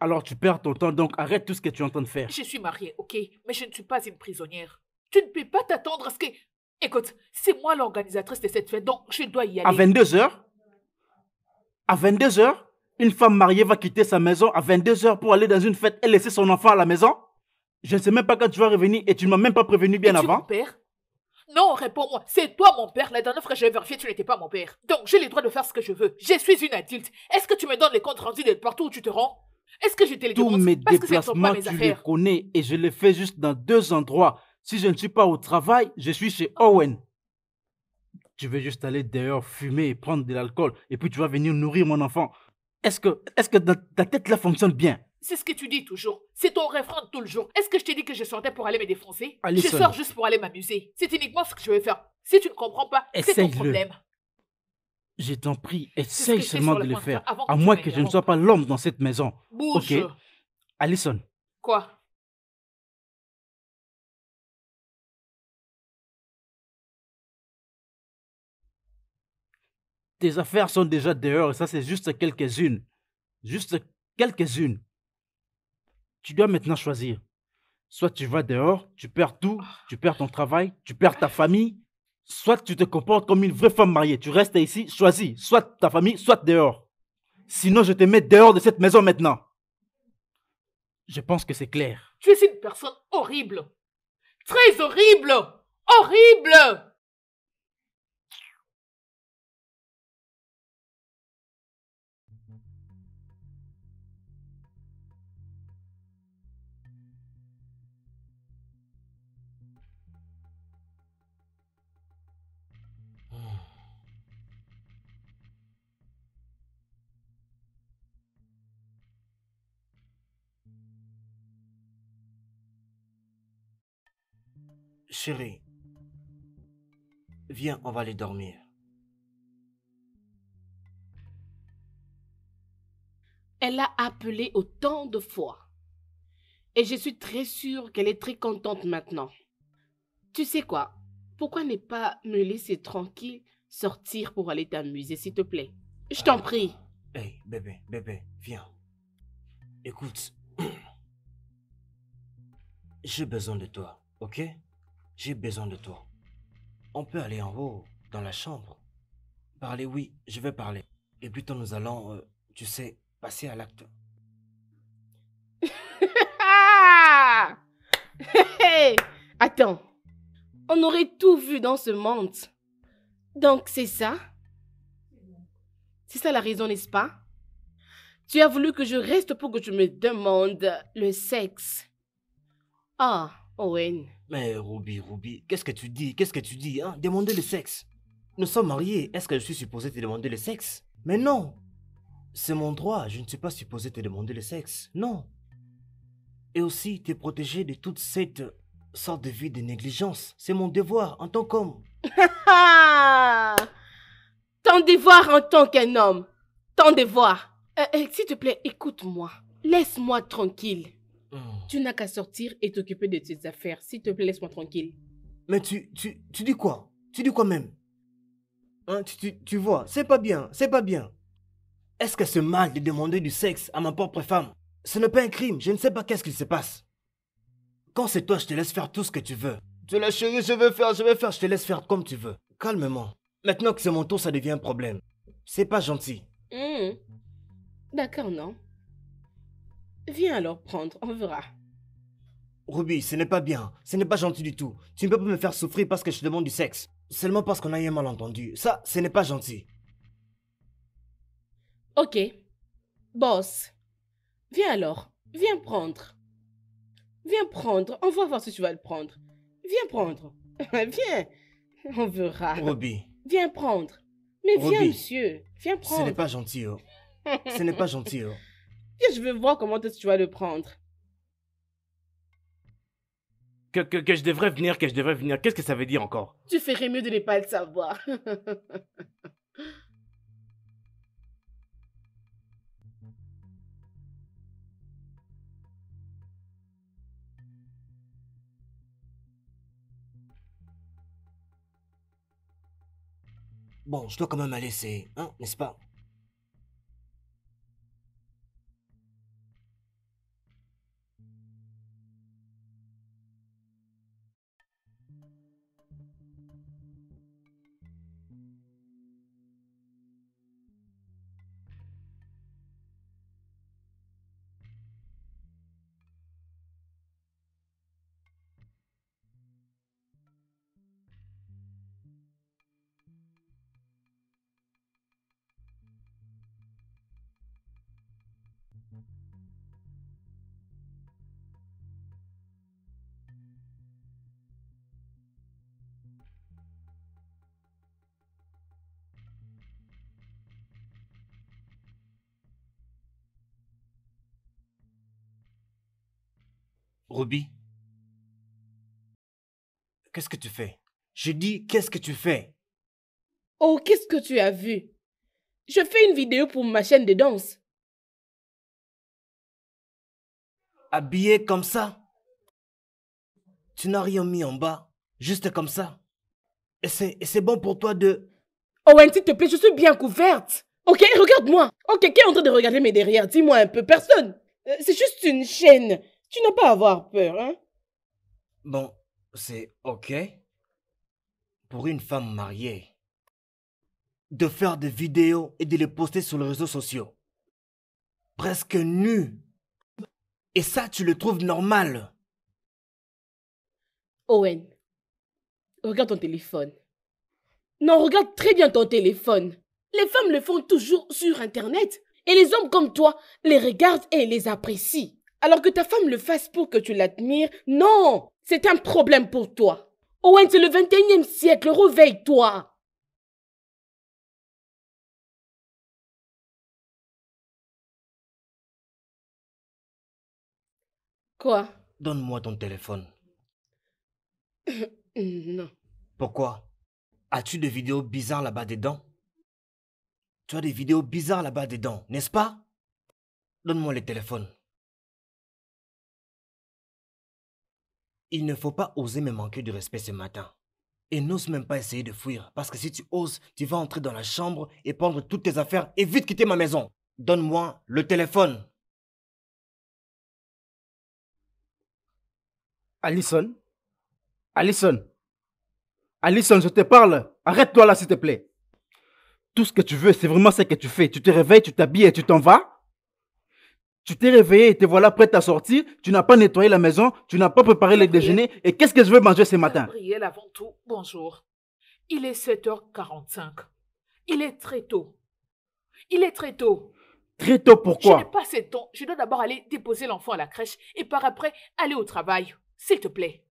Alors tu perds ton temps, donc arrête tout ce que tu es en train de faire. Je suis mariée, ok, mais je ne suis pas une prisonnière. Tu ne peux pas t'attendre à ce que... Écoute, c'est moi l'organisatrice de cette fête, donc je dois y aller. À 22h? À 22h? Une femme mariée va quitter sa maison à 22h pour aller dans une fête et laisser son enfant à la maison? Je ne sais même pas quand tu vas revenir et tu ne m'as même pas prévenu bien Es-tu avant. mon père? Non, réponds-moi. C'est toi mon père. La dernière fois que j'ai vérifié, tu n'étais pas mon père. Donc, j'ai le droit de faire ce que je veux. Je suis une adulte. Est-ce que tu me donnes les comptes rendus de partout où tu te rends? Est-ce que je te les Tous demande? mes Parce que ce ne sont déplacements, pas mes tu les affaires. connais et je les fais juste dans 2 endroits. Si je ne suis pas au travail, je suis chez Owen. Tu veux juste aller dehors, fumer et prendre de l'alcool et puis tu vas venir nourrir mon enfant. Est-ce que ta tête là fonctionne bien? C'est ce que tu dis toujours. C'est ton refrain tout le jour. Est-ce que je t'ai dit que je sortais pour aller me défoncer? Alison. Je sors juste pour aller m'amuser. C'est uniquement ce que je vais faire. Si tu ne comprends pas, c'est ton Essaye-le. problème. Je t'en prie, ce essaye que je sais seulement sur de le le point de faire. faire avant que À tu moins me que je ne interrompes. sois pas l'homme dans cette maison. Bouge. Ok. Alison, Quoi? tes affaires sont déjà dehors et ça c'est juste quelques-unes. Juste quelques-unes. Tu dois maintenant choisir. Soit tu vas dehors, tu perds tout, tu perds ton travail, tu perds ta famille. Soit tu te comportes comme une vraie femme mariée. Tu restes ici, choisis. Soit ta famille, soit dehors. Sinon, je te mets dehors de cette maison maintenant. Je pense que c'est clair. Tu es une personne horrible. Très horrible. Horrible. Chérie, viens, on va aller dormir. Elle a appelé autant de fois. Et je suis très sûre qu'elle est très contente maintenant. Tu sais quoi? Pourquoi ne pas me laisser tranquille sortir pour aller t'amuser, s'il te plaît? Je t'en prie. Hey, bébé, viens. Écoute, j'ai besoin de toi, ok? J'ai besoin de toi. On peut aller en haut, dans la chambre. Parler, oui, je vais parler. Et plutôt nous allons, tu sais, passer à l'acte. Ah! Hey! Attends. On aurait tout vu dans ce monde. Donc c'est ça? C'est ça la raison, n'est-ce pas? Tu as voulu que je reste pour que tu me demandes le sexe. Ah, Owen. Mais Ruby, qu'est-ce que tu dis? Qu'est-ce que tu dis, hein? Demander le sexe. Nous sommes mariés. Est-ce que je suis supposé te demander le sexe? Mais non. C'est mon droit. Je ne suis pas supposé te demander le sexe. Non. Et aussi te protéger de toute cette sorte de vie de négligence. C'est mon devoir en tant qu'homme. Ah! Ton devoir en tant qu'un homme. Ton devoir. S'il te plaît, écoute-moi. Laisse-moi tranquille. Tu n'as qu'à sortir et t'occuper de tes affaires. S'il te plaît, laisse-moi tranquille. Mais tu dis quoi? Tu dis quoi même? Hein, tu vois, c'est pas bien, c'est pas bien. Est-ce que c'est mal de demander du sexe à ma propre femme? Ce n'est pas un crime, je ne sais pas qu'est-ce qui se passe. Quand c'est toi, je te laisse faire tout ce que tu veux. Tu la chérie, je vais faire, je te laisse faire comme tu veux. Calmement. Maintenant que c'est mon tour, ça devient un problème. C'est pas gentil. D'accord, non? Viens alors prendre, on verra. Ruby, ce n'est pas bien. Ce n'est pas gentil du tout. Tu ne peux pas me faire souffrir parce que je te demande du sexe. Seulement parce qu'on a eu un malentendu. Ça, ce n'est pas gentil. Ok. Boss. Viens alors. Viens prendre. Viens prendre. On va voir si tu vas le prendre. Viens prendre. Viens. On verra. Ruby. Viens prendre. Mais viens, Ruby. monsieur. Viens prendre. Ce n'est pas gentil, oh. Ce n'est pas gentil, oh. Viens, je veux voir comment est-ce que tu vas le prendre. Que je devrais venir, qu'est-ce que ça veut dire encore? Tu ferais mieux de ne pas le savoir. Bon, je dois quand même aller, c'est... Hein, n'est-ce pas? Ruby? Qu'est-ce que tu fais? Je dis, qu'est-ce que tu fais? Oh, qu'est-ce que tu as vu? Je fais une vidéo pour ma chaîne de danse. Habillé comme ça? Tu n'as rien mis en bas, juste comme ça? Et c'est bon pour toi de... Owen, s'il te plaît, je suis bien couverte. Ok, regarde-moi. Ok, qui est en train de regarder mes derrière? Dis-moi un peu. Personne. C'est juste une chaîne. Tu n'as pas à avoir peur, hein? Bon, c'est ok pour une femme mariée de faire des vidéos et de les poster sur les réseaux sociaux. Presque nue. Et ça, tu le trouves normal? Owen, regarde ton téléphone. Non, regarde très bien ton téléphone. Les femmes le font toujours sur Internet. Et les hommes comme toi les regardent et les apprécient. Alors que ta femme le fasse pour que tu l'admires, non, c'est un problème pour toi. Owen, c'est le 21e siècle, réveille-toi. Quoi? Donne-moi ton téléphone. Non. Pourquoi? As-tu des vidéos bizarres là-bas dedans? Tu as des vidéos bizarres là-bas dedans, n'est-ce pas? Donne-moi le téléphone. Il ne faut pas oser me manquer de respect ce matin. Et n'ose même pas essayer de fuir, parce que si tu oses, tu vas entrer dans la chambre et prendre toutes tes affaires et vite quitter ma maison. Donne-moi le téléphone. Allison? Allison? Allison, je te parle. Arrête-toi là, s'il te plaît. Tout ce que tu veux, c'est vraiment ce que tu fais. Tu te réveilles, tu t'habilles et tu t'en vas. Tu t'es réveillé et te voilà prête à sortir. Tu n'as pas nettoyé la maison, tu n'as pas préparé le déjeuner. Et qu'est-ce que je veux manger ce matin? Gabriel, avant tout, bonjour. Il est 7h45. Il est très tôt. Il est très tôt. Très tôt, Je pourquoi? n'ai pas assez de temps. Je dois d'abord aller déposer l'enfant à la crèche et par après aller au travail. S'il te plaît.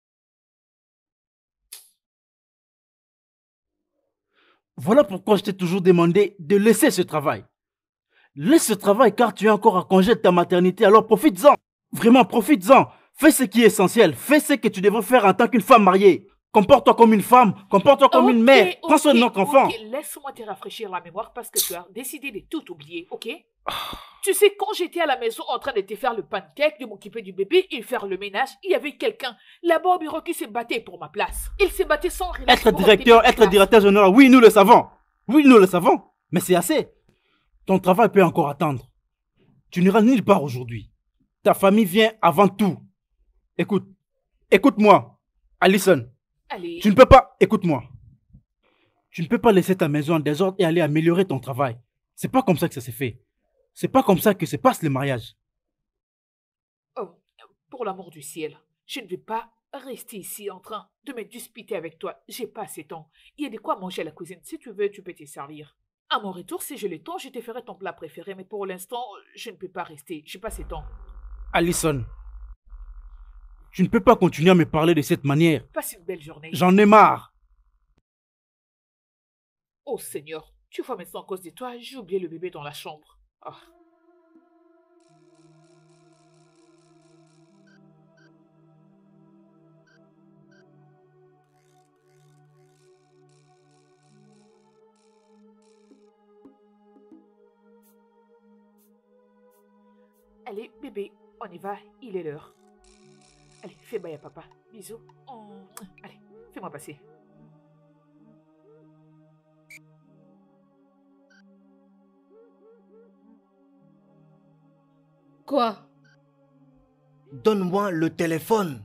Voilà pourquoi je t'ai toujours demandé de laisser ce travail. Laisse ce travail car tu es encore à congé de ta maternité, alors profites-en. Vraiment, profites-en. Fais ce qui est essentiel. Fais ce que tu devrais faire en tant qu'une femme mariée. Comporte-toi comme une femme. Comporte-toi comme une mère. Prends soin de notre enfant. Ok, laisse-moi te rafraîchir la mémoire parce que tu as décidé de tout oublier, ok? Tu sais, quand j'étais à la maison en train de te faire le pancake, de m'occuper du bébé et faire le ménage, il y avait quelqu'un là-bas au bureau qui se battait pour ma place. Il se battait sans rien. Être directeur général, oui, nous le savons. Oui, nous le savons, mais c'est assez. Ton travail peut encore attendre. Tu n'iras nulle part aujourd'hui. Ta famille vient avant tout. Écoute, écoute-moi, Allison. Allez. Tu ne peux pas, écoute-moi. Tu ne peux pas laisser ta maison en désordre et aller améliorer ton travail. C'est pas comme ça que ça s'est fait. C'est pas comme ça que se passe le mariage. Oh, pour l'amour du ciel, je ne vais pas rester ici en train de me disputer avec toi. J'ai pas assez de temps. Il y a de quoi manger à la cuisine. Si tu veux, tu peux te servir. À mon retour, si j'ai le temps, je te ferai ton plat préféré. Mais pour l'instant, je ne peux pas rester. J'ai pas assez de temps. Allison, tu ne peux pas continuer à me parler de cette manière. Passe une belle journée. J'en ai marre. Oh Seigneur, tu vois maintenant à cause de toi, j'ai oublié le bébé dans la chambre. Ah. Allez, bébé, on y va, il est l'heure. Allez, fais bail à papa. Bisous. Allez, fais-moi passer. Quoi? Donne-moi le téléphone.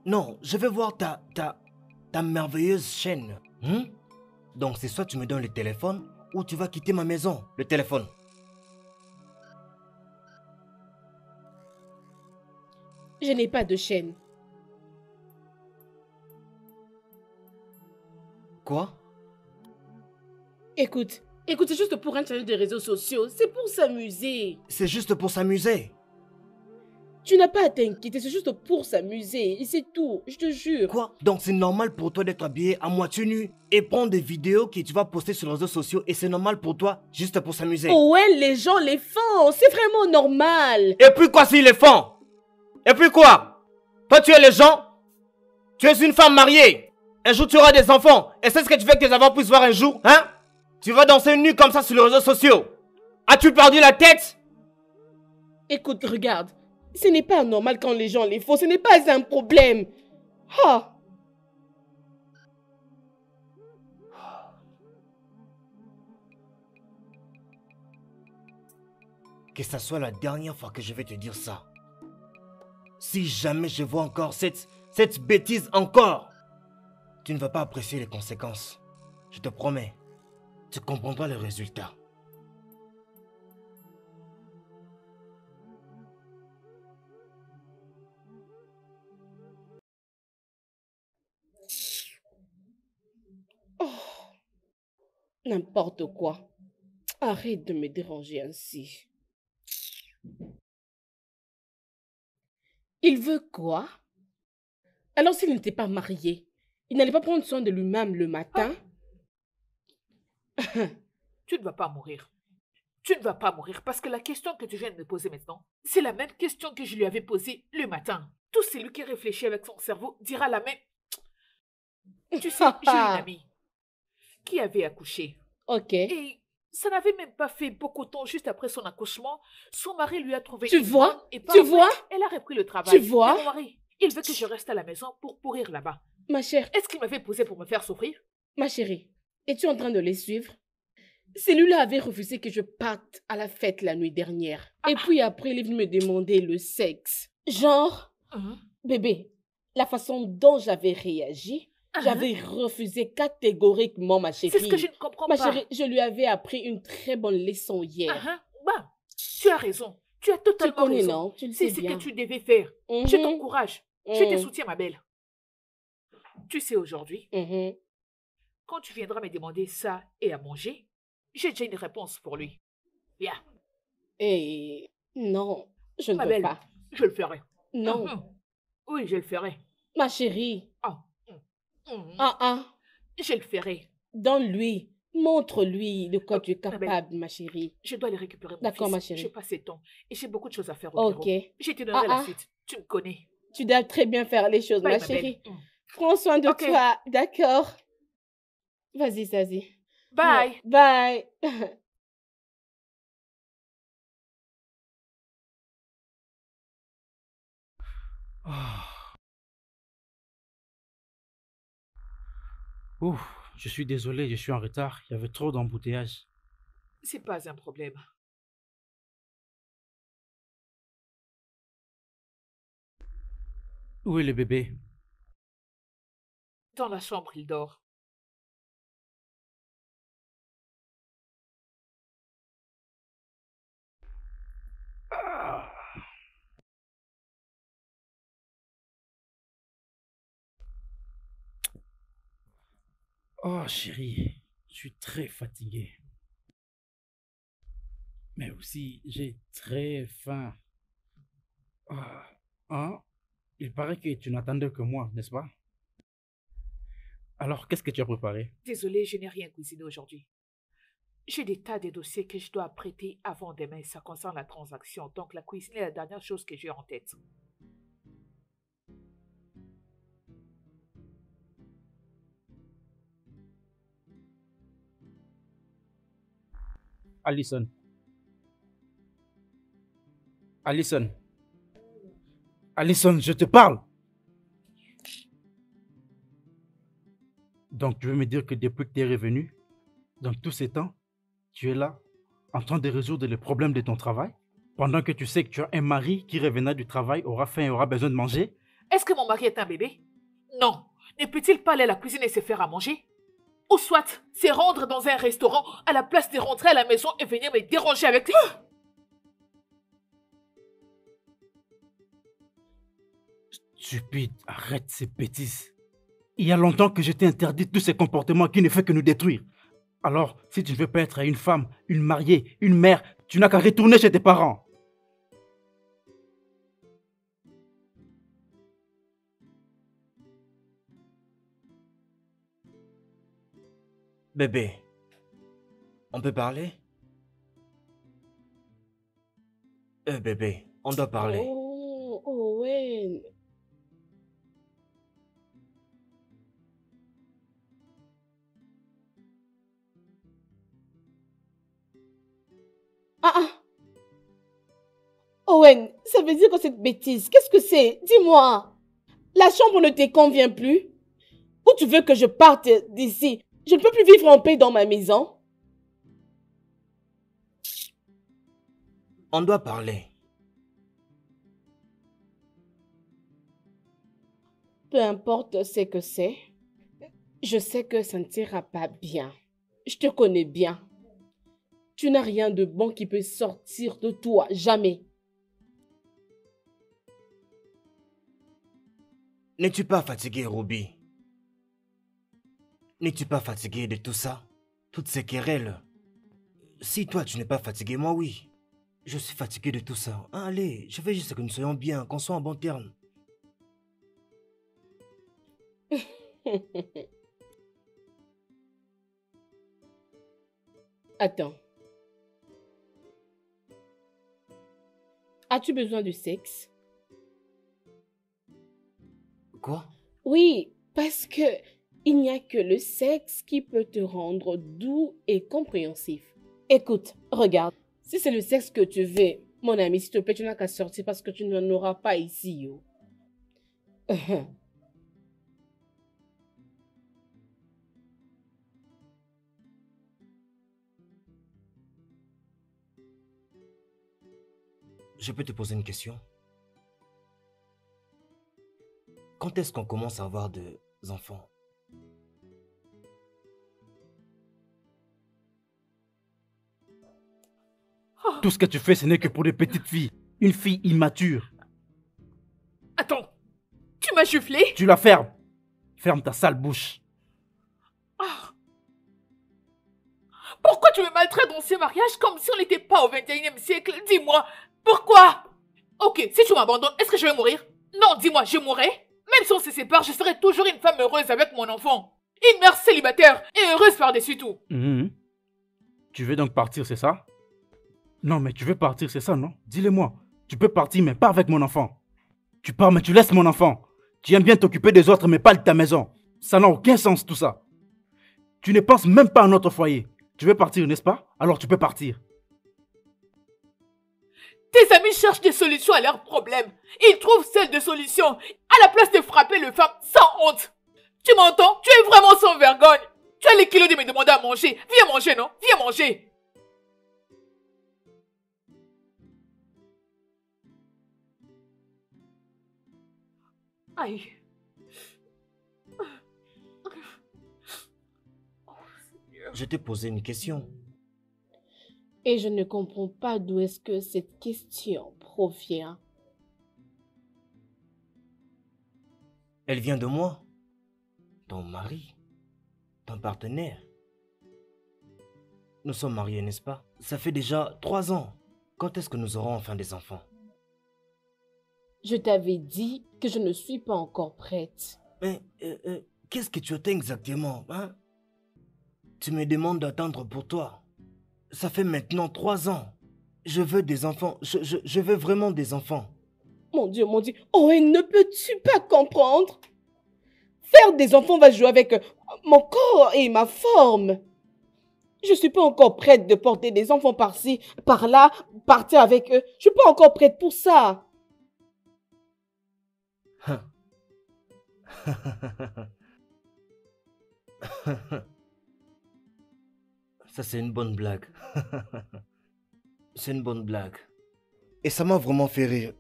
Non, je vais voir ta merveilleuse chaîne. Donc c'est soit tu me donnes le téléphone ou tu vas quitter ma maison. Le téléphone. Je n'ai pas de chaîne. Quoi? Écoute, c'est juste pour un channel de réseaux sociaux. C'est pour s'amuser. C'est juste pour s'amuser. Tu n'as pas à t'inquiéter, c'est juste pour s'amuser. Et c'est tout, je te jure. Quoi? Donc c'est normal pour toi d'être habillé à moitié nu et prendre des vidéos que tu vas poster sur les réseaux sociaux et c'est normal pour toi juste pour s'amuser. Oh ouais, les gens les font. C'est vraiment normal. Et puis quoi s'ils les font? Et puis quoi? Toi tu es les gens? Tu es une femme mariée. Un jour tu auras des enfants. Et c'est ce que tu veux que les enfants puissent voir un jour, hein? Tu vas danser nu comme ça sur les réseaux sociaux. As-tu perdu la tête? Écoute, regarde. Ce n'est pas normal quand les gens les font. Ce n'est pas un problème. Ah. Que ça soit la dernière fois que je vais te dire ça. Si jamais je vois encore cette bêtise encore, tu ne vas pas apprécier les conséquences. Je te promets. Tu comprendras les résultats. Oh. N'importe quoi. Arrête de me déranger ainsi. Il veut quoi? Alors s'il n'était pas marié, il n'allait pas prendre soin de lui-même le matin? Tu ne vas pas mourir. Tu ne vas pas mourir parce que la question que tu viens de me poser maintenant, c'est la même question que je lui avais posée le matin. Tout celui qui réfléchit avec son cerveau dira la même. Tu sais, j'ai une amie qui avait accouché. Ok. Et ça n'avait même pas fait beaucoup de temps juste après son accouchement. Son mari lui a trouvé Tu une vois? femme et par Tu après, vois? elle a repris le travail. Tu vois? Mais mon mari, il veut que je reste à la maison pour pourrir là-bas. Ma chère, Est-ce qu'il m'avait posé pour me faire souffrir? ma chérie, es-tu en train de les suivre? Celui-là avait refusé que je parte à la fête la nuit dernière. Et puis après, il est venu me demander le sexe. Genre, bébé, la façon dont j'avais réagi, j'avais refusé catégoriquement, ma chérie. C'est ce que je ne comprends Ma pas. chérie, je lui avais appris une très bonne leçon hier. Bah, tu as raison. Tu as Tu totalement connais, raison. non? Tu le C'est sais ce bien. que tu devais faire. Je t'encourage. Je te soutiens, ma belle. Tu sais, aujourd'hui, quand tu viendras me demander ça et à manger, j'ai déjà une réponse pour lui. Viens. Et non, je ne Ma veux belle, pas. je le ferai. Non, Oui, je le ferai. ma chérie. Je le ferai. Donne-lui. Montre-lui de quoi tu es capable, ma chérie. Je dois aller récupérer mon D'accord, fils. ma chérie. J'ai passé le temps et j'ai beaucoup de choses à faire au Ok. bureau. Je te donnerai la suite. Tu me connais. Tu dois très bien faire les choses, Bye, ma ma chérie. belle. Prends soin de Ok. toi, d'accord? Vas-y, Zazie. Bye. Bye. Ouf. Je suis désolé, je suis en retard. Il y avait trop d'embouteillages. C'est pas un problème. Où est le bébé? Dans la chambre, il dort. Oh chérie, je suis très fatigué. Mais aussi, j'ai très faim. Ah, hein? Il paraît que tu n'attendais que moi, n'est-ce pas? Alors, qu'est-ce que tu as préparé? Désolée, je n'ai rien cuisiné aujourd'hui. J'ai des tas de dossiers que je dois prêter avant demain. Ça concerne la transaction. Donc, la cuisine est la dernière chose que j'ai en tête. Allison. Allison. Allison, je te parle. Donc, tu veux me dire que depuis que tu es revenu, dans tous ces temps, tu es là, en train de résoudre les problèmes de ton travail, pendant que tu sais que tu as un mari qui revenant du travail aura faim et aura besoin de manger? Est-ce que mon mari est un bébé? Non. Ne peut-il pas aller à la cuisine et se faire à manger? Ou soit, c'est rentrer dans un restaurant à la place de rentrer à la maison et venir me déranger avec... Stupide, arrête ces bêtises. Il y a longtemps que je t'ai interdit tous ces comportements qui ne font que nous détruire. Alors, si tu ne veux pas être une femme, une mariée, une mère, tu n'as qu'à retourner chez tes parents. Bébé, on peut parler? Bébé, on doit parler. Oh, Owen. Ah, ah. Owen, ça veut dire que cette bêtise, qu'est-ce que c'est? Dis-moi. La chambre ne te convient plus? Ou tu veux que je parte d'ici? Je ne peux plus vivre en paix dans ma maison. On doit parler. Peu importe ce que c'est, je sais que ça ne t'ira pas bien. Je te connais bien. Tu n'as rien de bon qui peut sortir de toi, jamais. N'es-tu pas fatigué, Ruby? N'es-tu pas fatigué de tout ça? Toutes ces querelles? Si toi tu n'es pas fatigué, moi oui. Je suis fatigué de tout ça. Ah, allez, je veux juste que nous soyons bien, qu'on soit en bon terme. Attends. As-tu besoin de sexe? Quoi? Oui, parce que il n'y a que le sexe qui peut te rendre doux et compréhensif. Écoute, regarde. Si c'est le sexe que tu veux, mon ami, s'il te plaît, tu n'as qu'à sortir parce que tu n'en auras pas ici, yo. Je peux te poser une question? Quand est-ce qu'on commence à avoir des enfants? Tout ce que tu fais, ce n'est que pour des petites filles. Une fille immature. Attends, tu m'as giflé? Tu la fermes. Ferme ta sale bouche. Pourquoi tu me maltraites dans ce mariage comme si on n'était pas au 21e siècle? Dis-moi, pourquoi? Ok, si tu m'abandonnes, est-ce que je vais mourir? Non, dis-moi, je mourrai? Même si on se sépare, je serai toujours une femme heureuse avec mon enfant. Une mère célibataire et heureuse par-dessus tout. Tu veux donc partir, c'est ça? Non, mais tu veux partir, c'est ça, non? Dis-le-moi. Tu peux partir, mais pas avec mon enfant. Tu pars, mais tu laisses mon enfant. Tu aimes bien t'occuper des autres, mais pas de ta maison. Ça n'a aucun sens, tout ça. Tu ne penses même pas à notre foyer. Tu veux partir, n'est-ce pas? Alors tu peux partir. Tes amis cherchent des solutions à leurs problèmes. Ils trouvent celles de solutions à la place de frapper les femmes sans honte. Tu m'entends? Tu es vraiment sans vergogne. Tu pas les kilos de me demander à manger. Viens manger, non? Viens manger. Aïe. Je t'ai posé une question. Et je ne comprends pas d'où est-ce que cette question provient. Elle vient de moi. Ton mari. Ton partenaire. Nous sommes mariés, n'est-ce pas? Ça fait déjà 3 ans. Quand est-ce que nous aurons enfin des enfants? Je t'avais dit que je ne suis pas encore prête. Mais qu'est-ce que tu attends exactement, hein? Tu me demandes d'attendre pour toi. Ça fait maintenant 3 ans. Je veux des enfants. Je veux vraiment des enfants. Mon Dieu, Owen, ne peux-tu pas comprendre? Faire des enfants va jouer avec mon corps et ma forme. Je ne suis pas encore prête de porter des enfants par-ci, par-là, partir avec eux. Je ne suis pas encore prête pour ça. Ça, c'est une bonne blague. C'est une bonne blague. Et ça m'a vraiment fait rire.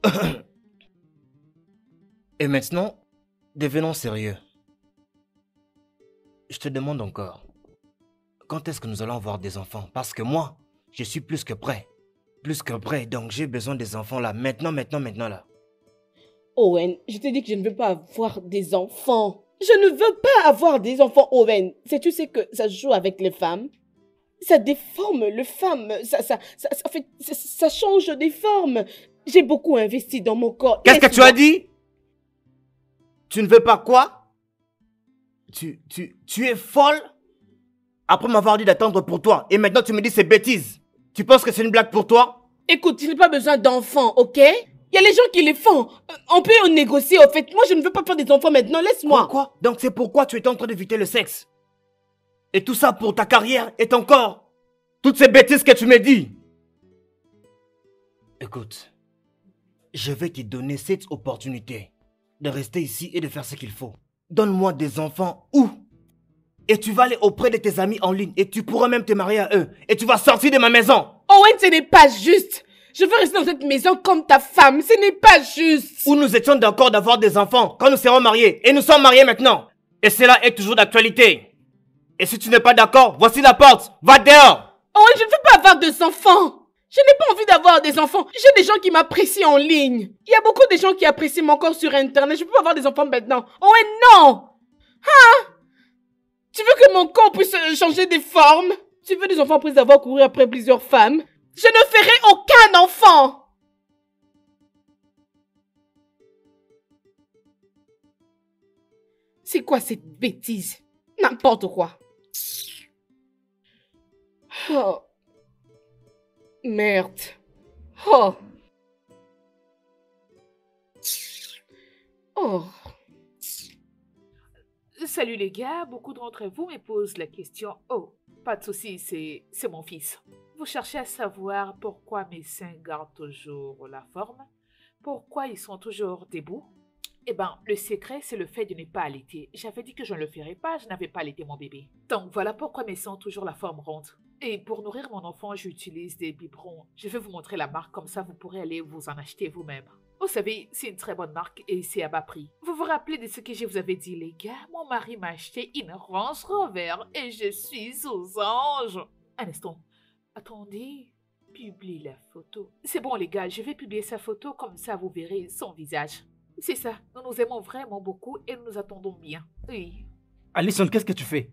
Et maintenant, devenons sérieux. Je te demande encore, quand est-ce que nous allons avoir des enfants? Parce que moi, je suis plus que prêt. Plus que prêt, donc j'ai besoin des enfants là. Maintenant là. Owen, je t'ai dit que je ne veux pas avoir des enfants. Je ne veux pas avoir des enfants, Owen. Tu sais que ça joue avec les femmes? Ça déforme les femmes. Ça change des formes. J'ai beaucoup investi dans mon corps. Qu'est-ce que tu as dit? Tu ne veux pas quoi? Tu es folle? Après m'avoir dit d'attendre pour toi. Et maintenant tu me dis c'est bêtise. Tu penses que c'est une blague pour toi? Écoute, je n'ai pas besoin d'enfants, ok? Il y a les gens qui les font. On peut en négocier, au fait. Moi, je ne veux pas faire des enfants maintenant. Laisse-moi. Quoi? Donc c'est pourquoi tu es en train d'éviter le sexe. Et tout ça pour ta carrière et ton corps. Toutes ces bêtises que tu me dis. Écoute, je vais te donner cette opportunité de rester ici et de faire ce qu'il faut. Donne-moi des enfants où? Et tu vas aller auprès de tes amis en ligne et tu pourras même te marier à eux. Et tu vas sortir de ma maison. Owen, ce n'est pas juste. Je veux rester dans cette maison comme ta femme. Ce n'est pas juste. Où nous étions d'accord d'avoir des enfants quand nous serons mariés. Et nous sommes mariés maintenant. Et cela est toujours d'actualité. Et si tu n'es pas d'accord, voici la porte. Va dehors. Owen, je ne veux pas avoir des enfants. Je n'ai pas envie d'avoir des enfants. J'ai des gens qui m'apprécient en ligne. Il y a beaucoup de gens qui apprécient mon corps sur Internet. Je ne peux pas avoir des enfants maintenant. Owen, non. Hein? Tu veux que mon corps puisse changer de forme? Tu veux des enfants après avoir couru après plusieurs femmes? Je ne ferai aucun enfant! C'est quoi cette bêtise? N'importe quoi. Oh. Merde. Oh. Oh. Salut les gars, beaucoup d'entre vous me posent la question « Oh, pas de souci, c'est mon fils. » Vous cherchez à savoir pourquoi mes seins gardent toujours la forme? Pourquoi ils sont toujours debout? Eh ben, le secret, c'est le fait de ne pas allaiter. J'avais dit que je ne le ferais pas, je n'avais pas allaité mon bébé. Donc voilà pourquoi mes seins ont toujours la forme ronde. Et pour nourrir mon enfant, j'utilise des biberons. Je vais vous montrer la marque, comme ça vous pourrez aller vous en acheter vous-même. Vous savez, c'est une très bonne marque et c'est à bas prix. Vous vous rappelez de ce que je vous avais dit, les gars? Mon mari m'a acheté une Range Rover et je suis aux anges. Un instant. Attendez, publie la photo. C'est bon les gars, je vais publier sa photo, comme ça vous verrez son visage. C'est ça, nous nous aimons vraiment beaucoup et nous nous attendons bien. Oui. Alison, qu'est-ce que tu fais?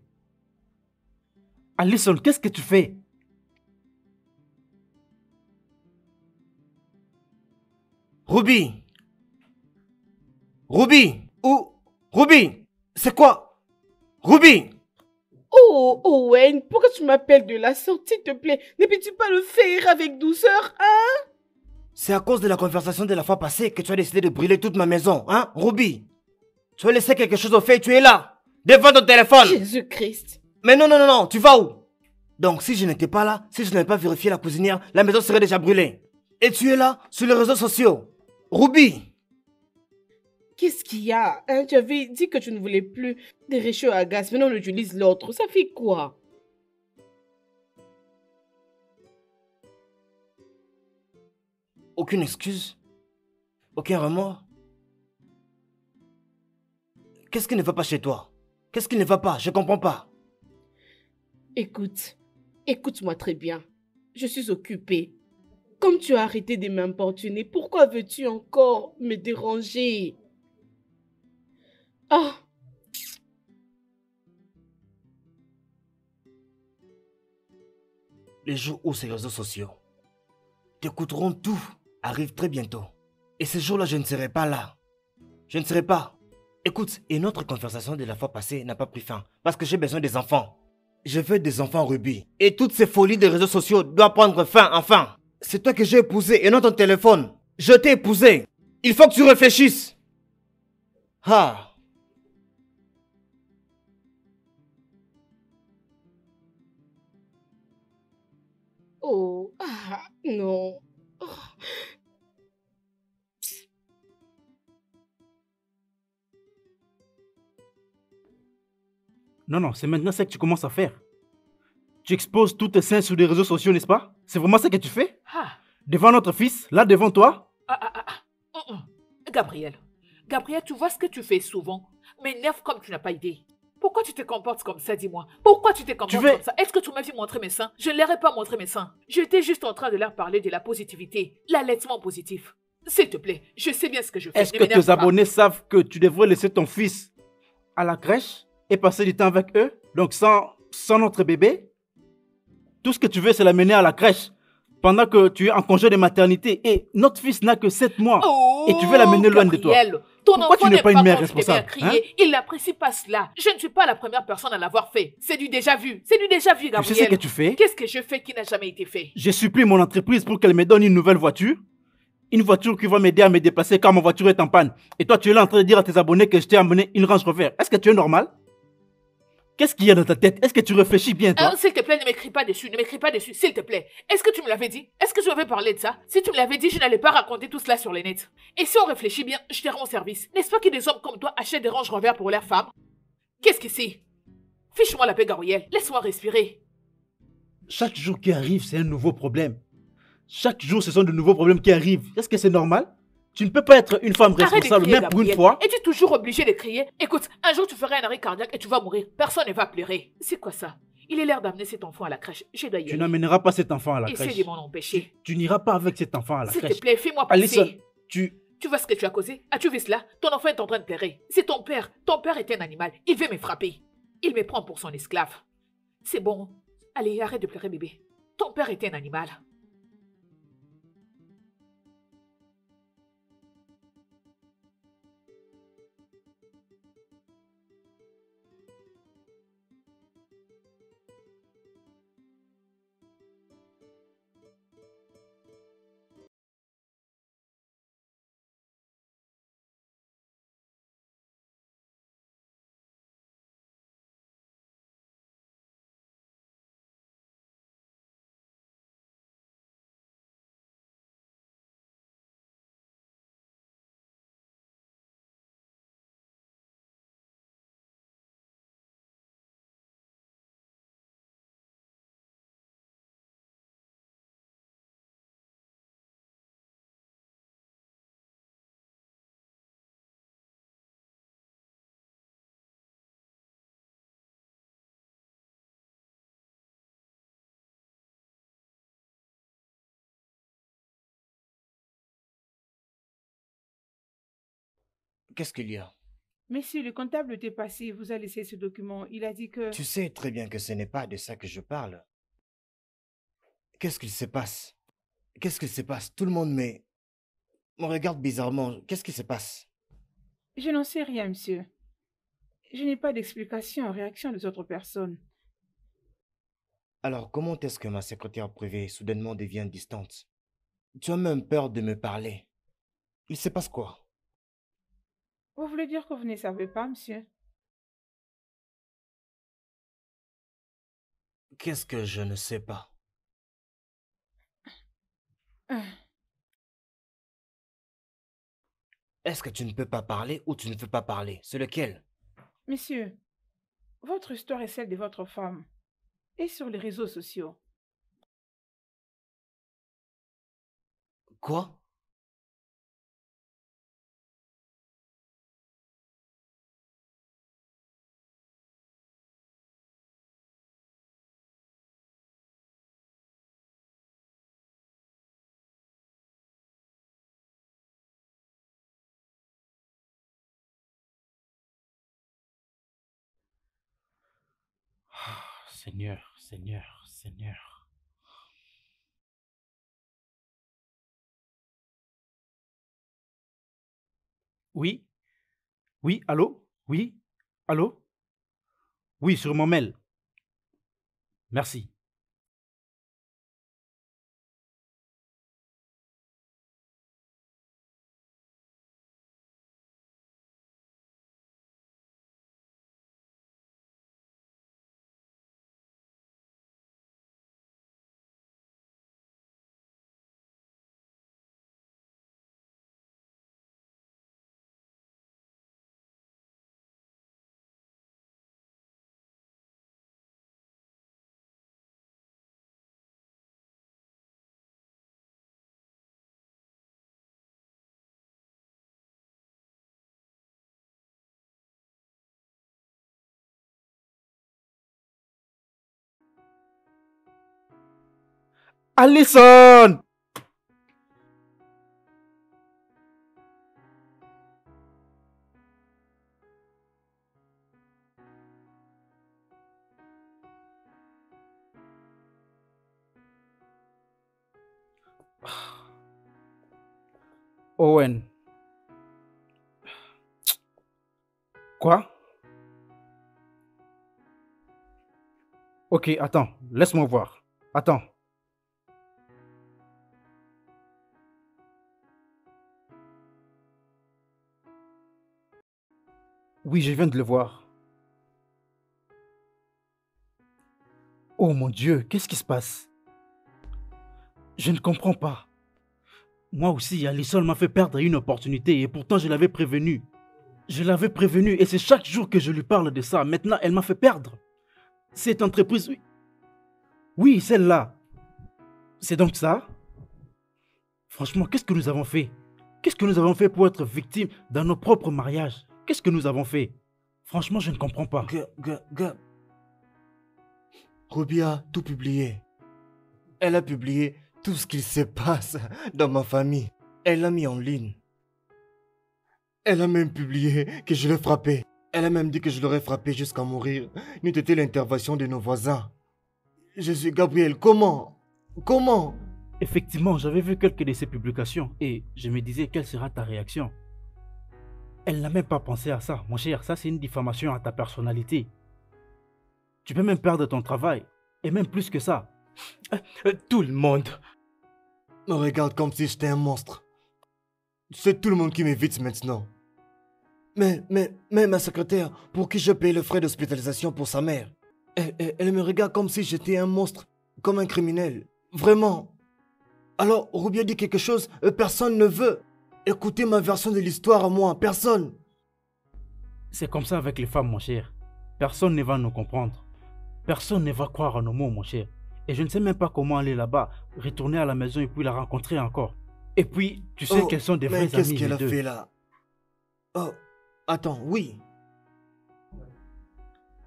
Alison, qu'est-ce que tu fais? Ruby! Ruby! Où? Ruby! C'est quoi? Ruby! Oh, Owen, pourquoi tu m'appelles de la sorte, s'il te plaît? Ne peux-tu pas le faire avec douceur, hein? C'est à cause de la conversation de la fois passée que tu as décidé de brûler toute ma maison, hein, Ruby? Tu as laissé quelque chose au fait, tu es là, devant ton téléphone. Jésus-Christ. Mais non, tu vas où? Donc si je n'étais pas là, si je n'avais pas vérifié la cuisinière, la maison serait déjà brûlée. Et tu es là, sur les réseaux sociaux. Ruby! Qu'est-ce qu'il y a, hein? Tu avais dit que tu ne voulais plus des réchauds à gaz. Maintenant, on utilise l'autre. Ça fait quoi? Aucune excuse? Aucun remords? Qu'est-ce qui ne va pas chez toi? Qu'est-ce qui ne va pas? Je comprends pas. Écoute, écoute-moi très bien. Je suis occupée. Comme tu as arrêté de m'importuner, pourquoi veux-tu encore me déranger? Ah, Les jours où ces réseaux sociaux t'écouteront tout arrivent très bientôt. Et ce jour-là, je ne serai pas là. Je ne serai pas. Écoute, et notre conversation de la fois passée n'a pas pris fin. Parce que j'ai besoin des enfants. Je veux des enfants rubis. Et toutes ces folies des réseaux sociaux doivent prendre fin, enfin. C'est toi que j'ai épousé et non ton téléphone. Je t'ai épousé. Il faut que tu réfléchisses. Ah. oh, ah, non. Oh. Non, non, c'est maintenant ça que tu commences à faire. Tu exposes tous tes seins sur les réseaux sociaux, n'est-ce pas? C'est vraiment ça que tu fais? Ah, Devant notre fils, là devant toi? ah, ah, ah, ah. Gabriel, Gabriel, tu vois ce que tu fais souvent. M'énerve comme tu n'as pas idée. Pourquoi tu te comportes comme ça, dis-moi? Pourquoi tu te comportes veux- comme ça? Est-ce que tu m'as vu montrer mes seins? Je ne leur ai pas montré mes seins. J'étais juste en train de leur parler de la positivité, l'allaitement positif. S'il te plaît, je sais bien ce que je fais. Est-ce Ne que m'énerve tes pas. abonnés savent que tu devrais laisser ton fils à la crèche et passer du temps avec eux? Donc sans notre bébé? Tout ce que tu veux, c'est l'amener à la crèche pendant que tu es en congé de maternité. Et notre fils n'a que 7 mois. Et tu veux l'amener loin de toi. Gabriel, ton Pourquoi enfant tu n'es n'est pas une mère quand tu te mets à responsable, crier. Il n'apprécie pas cela. Je ne suis pas la première personne à l'avoir fait. C'est du déjà vu. C'est du déjà vu, Tu Gabriel. sais ce que tu fais? Qu'est-ce que je fais qui n'a jamais été fait? Je supplie mon entreprise pour qu'elle me donne une nouvelle voiture. Une voiture qui va m'aider à me déplacer quand ma voiture est en panne. Et toi, tu es là en train de dire à tes abonnés que je t'ai amené une Range Rover. Est-ce que tu es normal? Qu'est-ce qu'il y a dans ta tête? Est-ce que tu réfléchis bien, toi? S'il te plaît, ne m'écris pas dessus. Ne m'écris pas dessus, s'il te plaît. Est-ce que tu me l'avais dit? Est-ce que je m'avais parlé de ça? Si tu me l'avais dit, je n'allais pas raconter tout cela sur les nets. Et si on réfléchit bien, je te rends service. N'est-ce pas que des hommes comme toi achètent des Range Rover pour leurs femmes? Qu'est-ce que c'est? Fiche-moi la paix, Gabriel. Laisse-moi respirer. Chaque jour qui arrive, c'est un nouveau problème. Chaque jour, ce sont de nouveaux problèmes qui arrivent. Est-ce que c'est normal? Tu ne peux pas être une femme Arrête de responsable, crier, même pour une Gabriel. fois. Es-tu toujours obligé de crier? Écoute, un jour tu feras un arrêt cardiaque et tu vas mourir. Personne ne va pleurer. C'est quoi ça? Il est l'heure d'amener cet enfant à la crèche. Je dois y Tu aller. n'amèneras pas cet enfant à la Essaie crèche. de m'en empêcher. Tu n'iras pas avec cet enfant à la S'il crèche. te plaît, fais-moi passer. Alison, tu... Tu vois ce que tu as causé? As-tu vu cela? Ton enfant est en train de pleurer. C'est ton père. Ton père est un animal. Il veut me frapper. Il me prend pour son esclave. C'est bon. Allez, arrête de pleurer, bébé. Ton père est un animal. Qu'est-ce qu'il y a? Messieurs, le comptable était passé, vous a laissé ce document. Il a dit que... Tu sais très bien que ce n'est pas de ça que je parle. Qu'est-ce qu'il se passe? Qu'est-ce qu'il se passe? Tout le monde me regarde bizarrement. Qu'est-ce qui se passe? Je n'en sais rien, monsieur. Je n'ai pas d'explication en réaction des autres personnes. Alors, comment est-ce que ma secrétaire privée soudainement devient distante? Tu as même peur de me parler. Il se passe quoi? Vous voulez dire que vous ne savez pas, monsieur? Qu'est-ce que je ne sais pas? Est-ce que tu ne peux pas parler ou tu ne veux pas parler? C'est lequel? Monsieur, votre histoire est celle de votre femme. Et sur les réseaux sociaux. Quoi? Seigneur, Seigneur, Seigneur. Oui, oui, allô? Oui, allô? Oui, sur mon mail. Merci. Allison! Owen. Quoi? Ok, attends, laisse-moi voir. Attends. Oui, je viens de le voir. Oh mon Dieu, qu'est-ce qui se passe? Je ne comprends pas. Moi aussi, Allison m'a fait perdre une opportunité et pourtant je l'avais prévenu. Je l'avais prévenu et c'est chaque jour que je lui parle de ça. Maintenant, elle m'a fait perdre. Cette entreprise, oui. Oui, celle-là. C'est donc ça? Franchement, qu'est-ce que nous avons fait? Qu'est-ce que nous avons fait pour être victimes dans nos propres mariages? Qu'est-ce que nous avons fait? Franchement, je ne comprends pas. Ruby a tout publié. Elle a publié tout ce qu'il se passe dans ma famille. Elle l'a mis en ligne. Elle a même publié que je l'ai frappé. Elle a même dit que je l'aurais frappé jusqu'à mourir. N'eût été l'intervention de nos voisins. Je suis Gabriel, comment? Comment? Effectivement, j'avais vu quelques de ses publications et je me disais quelle sera ta réaction. Elle n'a même pas pensé à ça. Mon cher, ça c'est une diffamation à ta personnalité. Tu peux même perdre ton travail. Et même plus que ça. Tout le monde me regarde comme si j'étais un monstre. C'est tout le monde qui m'évite maintenant. Mais ma secrétaire, pour qui je paye le frais d'hospitalisation pour sa mère, elle me regarde comme si j'étais un monstre, comme un criminel. Vraiment. Alors, Ruby dit quelque chose, personne ne veut écouter ma version de l'histoire à moi, personne. C'est comme ça avec les femmes, mon cher. Personne ne va nous comprendre. Personne ne va croire à nos mots, mon cher. Et je ne sais même pas comment aller là-bas, retourner à la maison et puis la rencontrer encore. Et puis, tu sais qu'elles sont des vraies amies. Mais qu'est-ce qu'elle a les deux. fait là? Oh, attends, oui.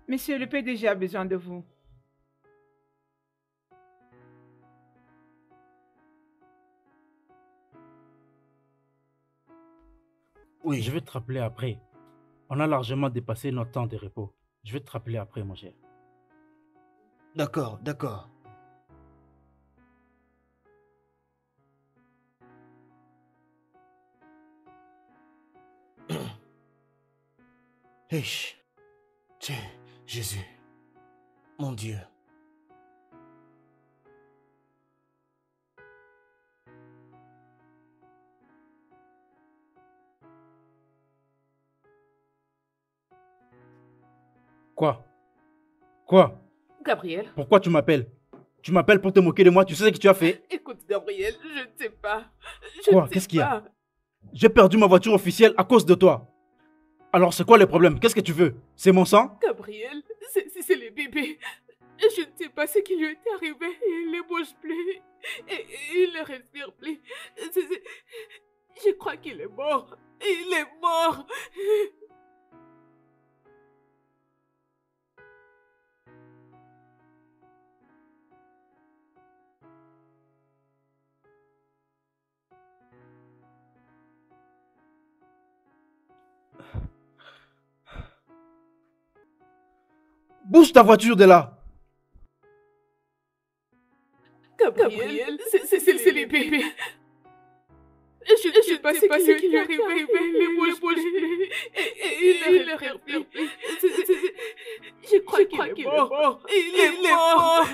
Monsieur, le PDG a besoin de vous. Oui, Je vais te rappeler après. On a largement dépassé notre temps de repos. Je vais te rappeler après, mon cher. d'accord, d'accord. Hey, tiens, Jésus, mon Dieu. Quoi? Quoi? Gabriel, Pourquoi tu m'appelles? Tu m'appelles pour te moquer de moi, tu sais ce que tu as fait? écoute, Gabriel, je ne sais pas. Je Quoi? ne sais Qu'est-ce qu'il y a? pas. J'ai perdu ma voiture officielle à cause de toi. Alors c'est quoi le problème? Qu'est-ce que tu veux? C'est mon sang? Gabriel, c'est le bébé. Je ne sais pas ce qui lui est arrivé. Il ne bouge plus. Et il ne respire plus. Je crois qu'il est mort. Il est mort. Bouge ta voiture de là. Gabriel, c'est le bébé. Je ne sais pas ce qui lui est arrivé. Il ne bouge plus. Et il ne respire plus. Je crois qu'il est mort. Il est mort.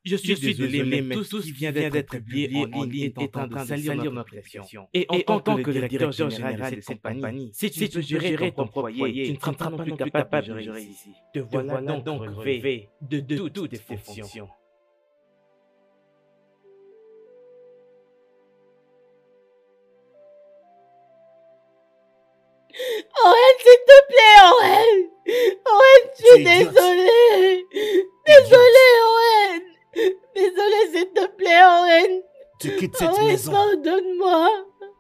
Je suis désolé, mais tout ce qui vient d'être publié en ligne est en train de salir notre réputation. Et en tant que le directeur général de cette compagnie, si tu veux gérer ton propre foyer, tu ne seras pas non plus capable de gérer ici. Te voilà donc relevé de toutes tes fonctions. Owen, s'il te plaît, Owen. Owen, je suis désolée. Désolée, Owen. Désolée, s'il te plaît, Owen. Tu quittes cette Owen, maison. pardonne-moi.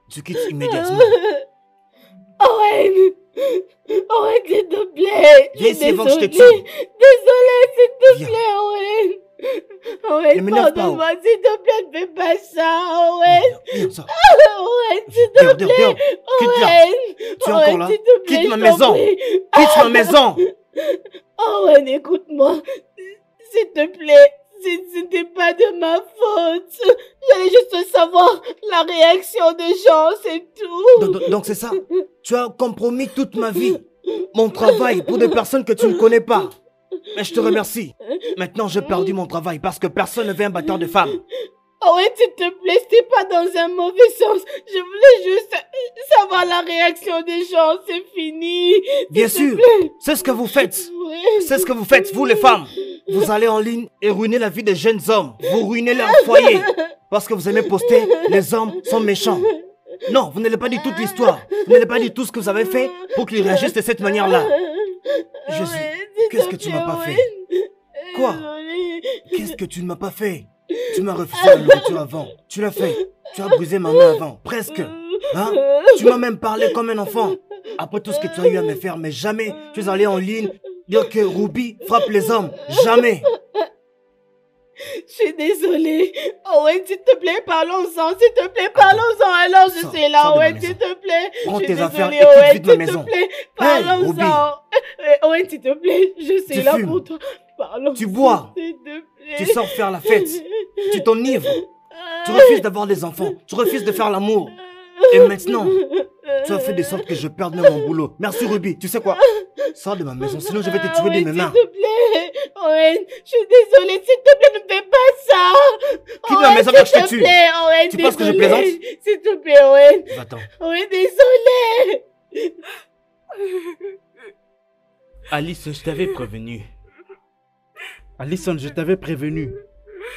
Tu quittes immédiatement. Owen. Owen, s'il te plaît. Viens ici avant que je te tue. Désolée, s'il te Viens. plaît, Owen. Ne Owen, m'énerve pas, pardonne-moi, s'il te plaît, ne fais pas ça, Owen. Viens, ça. Owen, s'il te Dehors, plaît. dehors, dehors. Quitte là. Owen. Tu es encore là? Owen, s'il te plaît, Quitte ma je t'en maison. prie. Quitte ma maison. Owen, écoute-moi. S'il te plaît, ce n'était pas de ma faute. J'allais juste savoir la réaction des gens, c'est tout. Donc c'est ça. Tu as compromis toute ma vie. Mon travail pour des personnes que tu ne connais pas. Mais je te remercie. Maintenant, j'ai perdu mon travail parce que personne ne veut un batteur de femmes. Owen, s'il te plaît, c'était pas dans un mauvais sens. Je voulais juste savoir la réaction des gens, c'est fini. Bien S'il te sûr, plaît. c'est ce que vous faites. Ouais. C'est ce que vous faites, vous les femmes. Vous allez en ligne et ruinez la vie des jeunes hommes. Vous ruinez leur foyer. Parce que vous aimez poster, les hommes sont méchants. Non, vous n'allez pas dire toute l'histoire. Vous n'allez pas dire tout ce que vous avez fait pour qu'ils réagissent de cette manière-là. Jésus, Owen, s'il qu'est-ce te que tu plaît, m'as pas Owen. fait? Quoi? Désolée. Qu'est-ce que tu ne m'as pas fait? Tu m'as refusé la nourriture avant. Tu l'as fait. Tu as brisé ma main avant. Presque. Hein? Tu m'as même parlé comme un enfant. Après tout ce que tu as eu à me faire, mais jamais tu es allé en ligne dire que Ruby frappe les hommes. Jamais. Je suis désolée. Owen, s'il te plaît, parlons-en. S'il te plaît, parlons-en. Alors, je Sors, suis là, sors de ma Owen, maison. s'il te plaît. Prends Je suis tes affaires désolée, et quitte Owen, vite ma s'il maison. te plaît, Hey, parlons-en. Owen, s'il te plaît, je suis Tu là fumes. pour toi. Parlons. Tu bois. S'il te plaît. Tu sors faire la fête. Tu t'enivres. Tu refuses d'avoir des enfants. Tu refuses de faire l'amour. Et maintenant, tu as fait de sorte que je perde même mon boulot. Merci Ruby. Tu sais quoi? Sors de ma maison, sinon je vais te tuer de mes mains. S'il te plaît, Owen, je suis désolée, s'il te plaît, ne fais pas ça. Quitte la maison que je te tue. Owen, Tu penses que je plaisante? S'il te plaît, Owen. Va-t'en. Owen, désolée. Alice, je t'avais prévenu. Alison, je t'avais prévenu.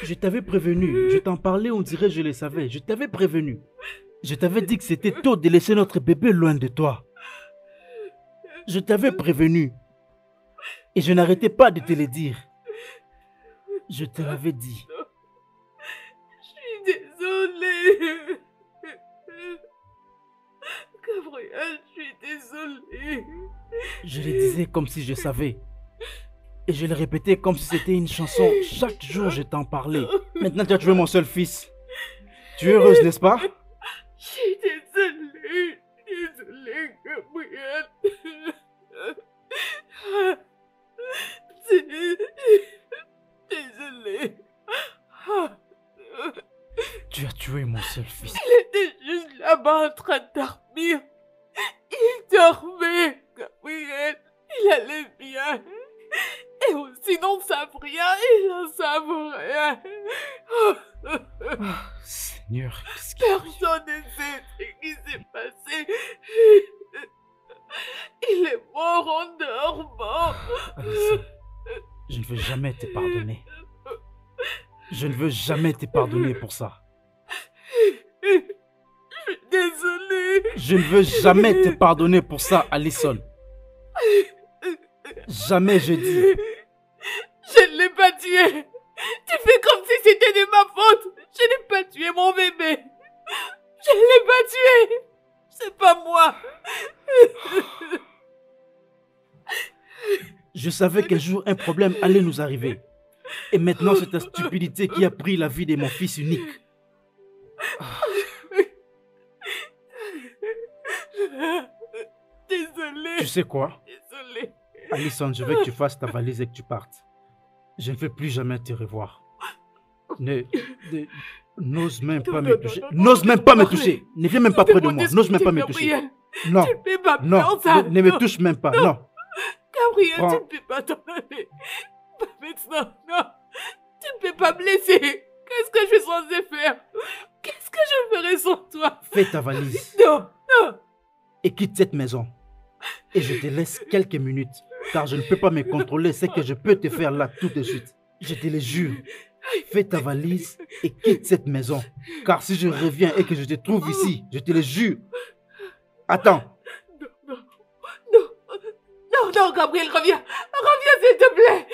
Je t'avais prévenu. Je t'en parlais, on dirait je le savais. Je t'avais prévenu. Je t'avais dit que c'était tôt de laisser notre bébé loin de toi. Je t'avais prévenu. Et je n'arrêtais pas de te le dire. Je te l'avais dit. Je suis désolée. Gabriel, je suis désolée. Je le disais comme si je savais. Et je le répétais comme si c'était une chanson. Chaque jour, je t'en parlais. Maintenant, tu as tué mon seul fils. Tu es heureuse, n'est-ce pas? Je suis désolée. Désolée, Gabriel. Désolée. Tu as tué mon seul fils. Il était juste là-bas en train de dormir. Il dormait, Gabriel. Il allait bien. Et aussi n'en savent rien, ils n'en savent rien. Seigneur, qu'est-ce qui... Personne ne sait ce qui s'est passé. Il est mort en dormant. Alison, je ne veux jamais te pardonner. Je ne veux jamais te pardonner pour ça. Je suis désolée. Je ne veux jamais te pardonner pour ça, Alison. Jamais, je dis. Je ne l'ai pas tué. Tu fais comme si c'était de ma faute. Je n'ai pas tué mon bébé. Je ne l'ai pas tué. C'est pas moi. Je savais qu'un jour un problème allait nous arriver. Et maintenant, c'est ta stupidité qui a pris la vie de mon fils unique. Désolée. Tu sais quoi? Désolée. Alison, je veux que tu fasses ta valise et que tu partes. Je ne veux plus jamais te revoir. N'ose même pas me toucher. N'ose même pas me toucher. Ne viens même pas près de moi. N'ose même pas me toucher. Non, non, ne me touche même pas. Non. Gabriel, Prends. tu ne peux pas t'en aller. Pas maintenant, non. Tu ne peux pas me laisser. Qu'est-ce que je suis censée faire? Qu'est-ce que je ferai sans toi? Fais ta valise Non, non. et quitte cette maison. Et je te laisse quelques minutes, car je ne peux pas me contrôler ce que je peux te faire là tout de suite. Je te le jure. Fais ta valise et quitte cette maison. Car si je reviens et que je te trouve ici, je te le jure. Attends. Non, non, non, Gabriel, reviens. Reviens, s'il te plaît.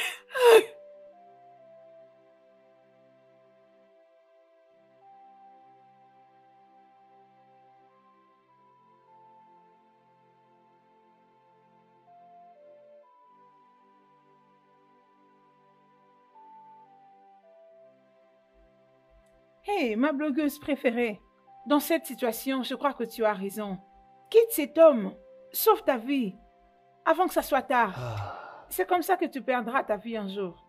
Hé, ma blogueuse préférée, dans cette situation, je crois que tu as raison. Quitte cet homme, sauve ta vie, avant que ça soit tard. C'est comme ça que tu perdras ta vie un jour.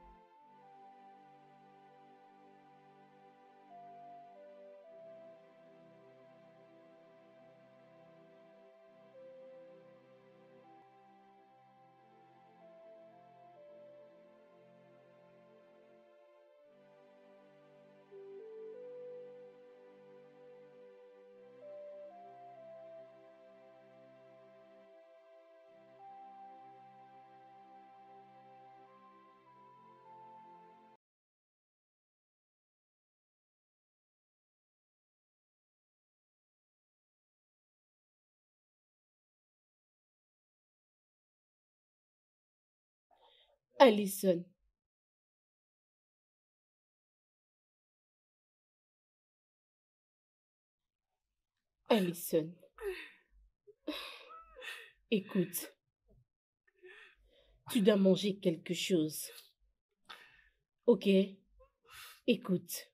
Alison. Alison. Écoute. Tu dois manger quelque chose. Ok? Écoute.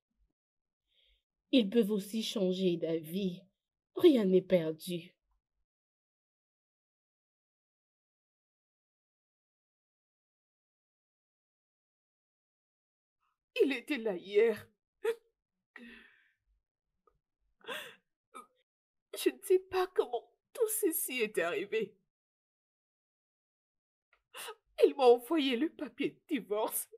Ils peuvent aussi changer d'avis. Rien n'est perdu. Il était là hier. Je ne sais pas comment tout ceci est arrivé. Il m'a envoyé le papier de divorce.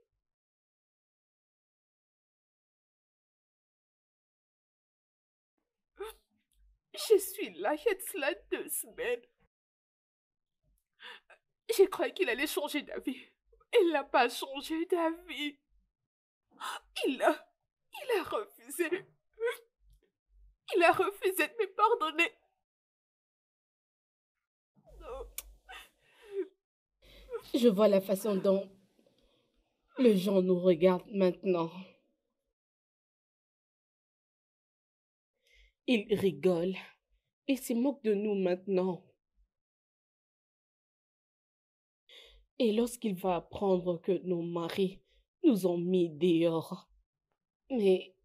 Je suis là, il y a de cela 2 semaines. J'ai cru qu'il allait changer d'avis. Il n'a pas changé d'avis. Il a refusé. Il a refusé de me pardonner. Je vois la façon dont les gens nous regardent maintenant. Ils rigolent et se moquent de nous maintenant. Et lorsqu'il va apprendre que nos maris nous ont mis dehors, mais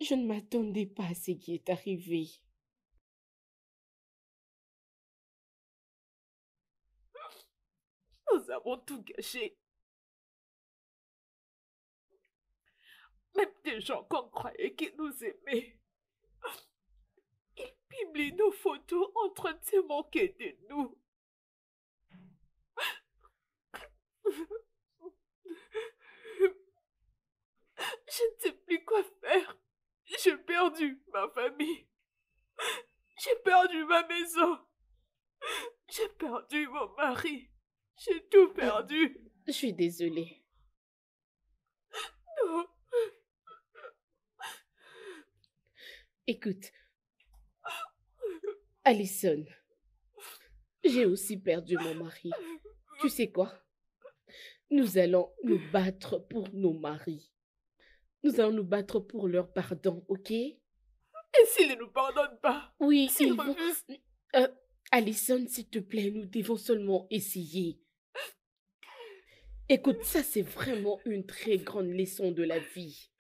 je ne m'attendais pas à ce qui est arrivé. Nous avons tout gâché. Même des gens qu'on croyait qu'ils nous aimaient. Ils publient nos photos en train de se moquer de nous. Je ne sais plus quoi faire. J'ai perdu ma famille. J'ai perdu ma maison. J'ai perdu mon mari. J'ai tout perdu. Je suis désolée. Non. Écoute, Alison, j'ai aussi perdu mon mari. Tu sais quoi? Nous allons nous battre pour nos maris. Nous allons nous battre pour leur pardon, ok? Et s'ils ne nous pardonnent pas? Oui, s'ils ils vont... refusent? Alison, s'il te plaît, nous devons seulement essayer. Écoute, ça c'est vraiment une très grande leçon de la vie.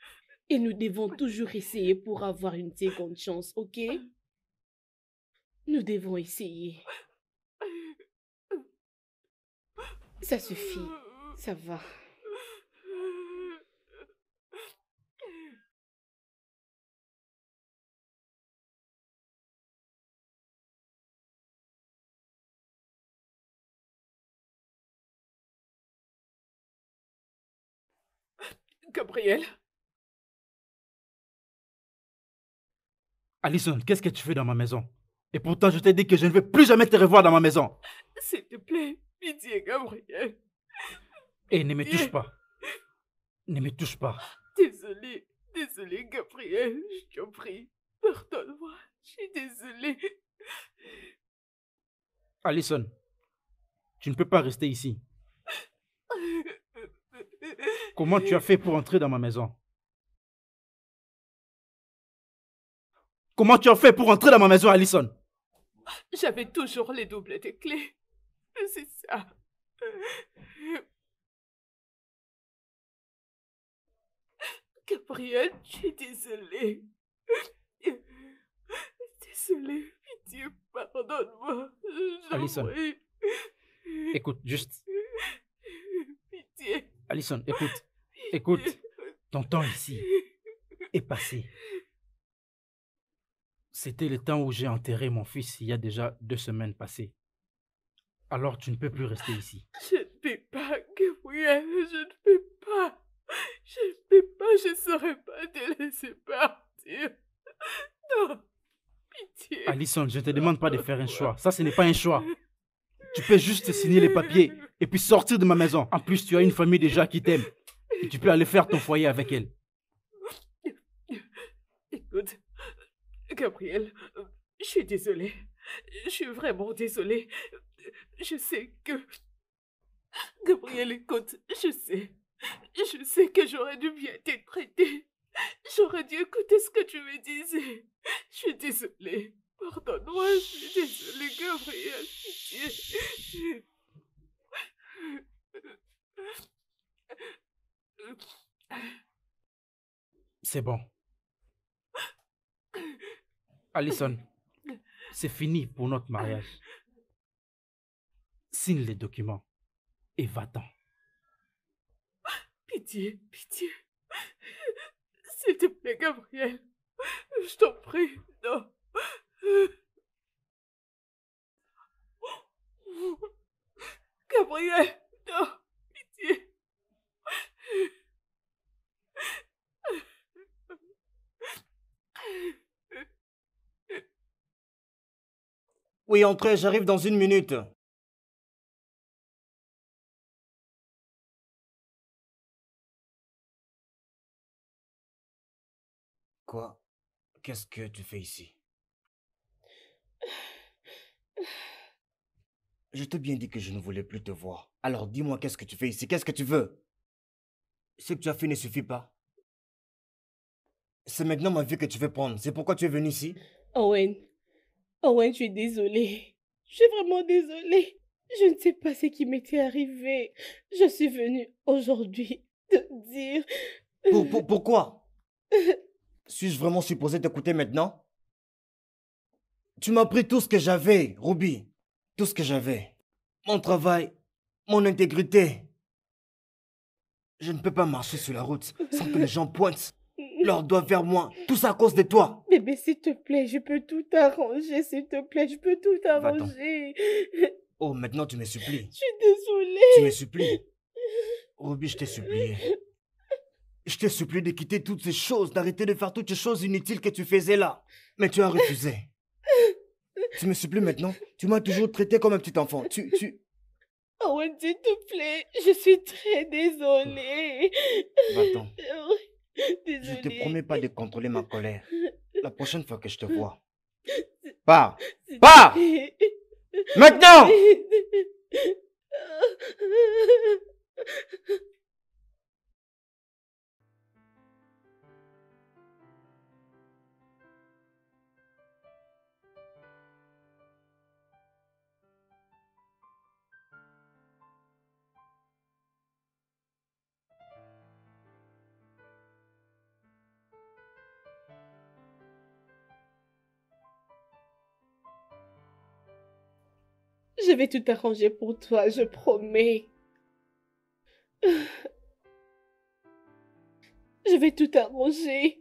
Et nous devons toujours essayer pour avoir une seconde chance, ok? Nous devons essayer. Ça suffit, ça va. Gabriel? Alison, qu'est-ce que tu fais dans ma maison? Et pourtant, je t'ai dit que je ne vais plus jamais te revoir dans ma maison. S'il te plaît, pitié, Gabriel. Et ne me touche pas. Ne me touche pas. Désolée, Gabriel, je t'en prie. Pardonne-moi, je suis désolée. Alison, tu ne peux pas rester ici. Comment tu as fait pour entrer dans ma maison? Comment tu as fait pour entrer dans ma maison, Alison? J'avais toujours les doubles des clés. C'est ça. Gabriel, je suis désolée. Désolée, pitié, pardonne-moi. Alison, écoute, juste. Pitié. Alison, écoute. Écoute. Ton temps ici est passé. C'était le temps où j'ai enterré mon fils il y a déjà 2 semaines passées. Alors tu ne peux plus rester ici. Je ne peux pas, Gabriel, je ne peux pas. Je ne peux pas, je ne saurais pas te laisser partir. Non, pitié. Alison, je ne te demande pas de faire un choix. Ça, ce n'est pas un choix. Tu peux juste signer les papiers et puis sortir de ma maison. En plus, tu as une famille déjà qui t'aime. Et tu peux aller faire ton foyer avec elle. Écoute, Gabriel, je suis désolée. Je suis vraiment désolée. Je sais que... Gabriel, écoute, je sais que j'aurais dû bien t'être traitée. J'aurais dû écouter ce que tu me disais. Je suis désolée. Pardonne-moi, je suis désolée, Gabriel. Pitié. C'est bon. Alison, c'est fini pour notre mariage. Signe les documents et va-t'en. Pitié, pitié. S'il te plaît, Gabriel. Je t'en prie, non. Gabriel, non, pitié. Oui, entrez, j'arrive dans 1 minute. Quoi? Qu'est-ce que tu fais ici? Je t'ai bien dit que je ne voulais plus te voir. Alors dis-moi, qu'est-ce que tu fais ici? Qu'est-ce que tu veux? Ce que tu as fait ne suffit pas. C'est maintenant ma vie que tu veux prendre. C'est pourquoi tu es venu ici? Owen, Owen, je suis désolée. Je suis vraiment désolée. Je ne sais pas ce qui m'était arrivé. Je suis venue aujourd'hui te dire... Pourquoi? Suis-je vraiment supposé t'écouter maintenant? Tu m'as pris tout ce que j'avais, Ruby. Tout ce que j'avais. Mon travail, mon intégrité. Je ne peux pas marcher sur la route sans que les gens pointent leurs doigts vers moi. Tout ça à cause de toi. Bébé, s'il te plaît, je peux tout arranger, s'il te plaît, je peux tout Va-t'en. arranger. Oh, maintenant tu me supplies. Je suis désolée. Tu me supplies. Ruby, je t'ai supplié. Je t'ai supplié de quitter toutes ces choses, d'arrêter de faire toutes ces choses inutiles que tu faisais là. Mais tu as refusé. Tu me supplies maintenant. Tu m'as toujours traité comme un petit enfant. Owen, s'il te plaît, je suis très désolée. Va-t'en. Désolée. Je te promets pas de contrôler ma colère. La prochaine fois que je te vois. Pars! Pars! Maintenant! Je vais tout arranger pour toi, je promets. Je vais tout arranger.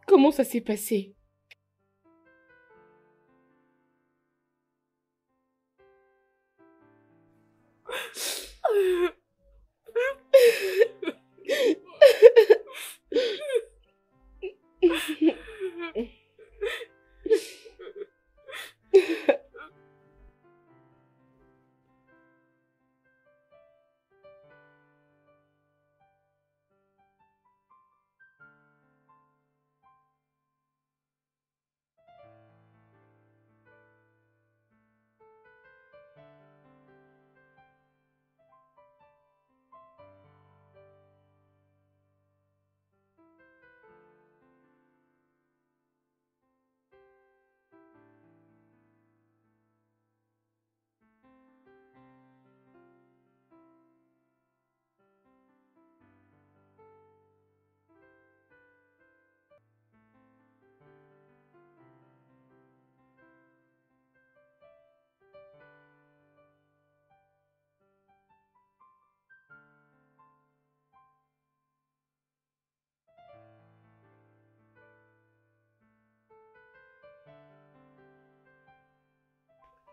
Comment ça s'est passé?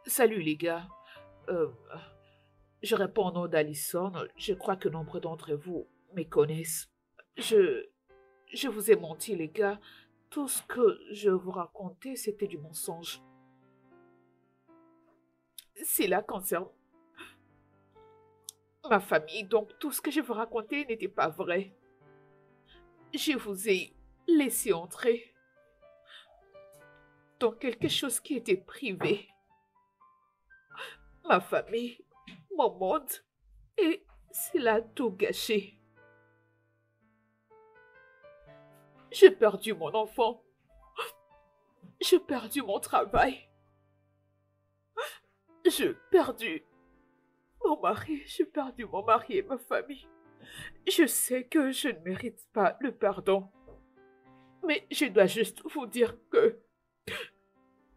Salut les gars. Euh, je réponds au nom d'Alison. Je crois que nombre d'entre vous me connaissent. Je vous ai menti les gars. Tout ce que je vous racontais, c'était du mensonge. Cela concerne ma famille, donc tout ce que je vous racontais n'était pas vrai. Je vous ai laissé entrer dans quelque chose qui était privé. Ma famille, mon monde, et cela a tout gâché. J'ai perdu mon enfant. J'ai perdu mon travail. J'ai perdu mon mari. J'ai perdu mon mari et ma famille. Je sais que je ne mérite pas le pardon. Mais je dois juste vous dire que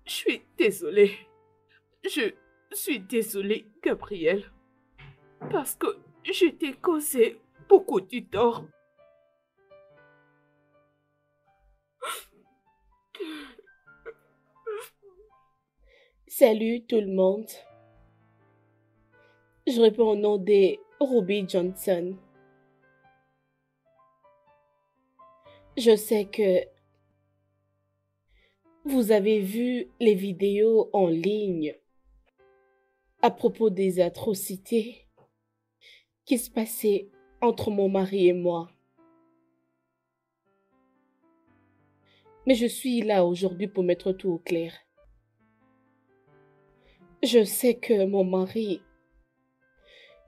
je suis désolée. Je suis désolée, Gabriel. Parce que je t'ai causé beaucoup de tort. Salut tout le monde. Je réponds au nom de Ruby Johnson. Je sais que vous avez vu les vidéos en ligne à propos des atrocités qui se passaient entre mon mari et moi. Mais je suis là aujourd'hui pour mettre tout au clair. Je sais que mon mari,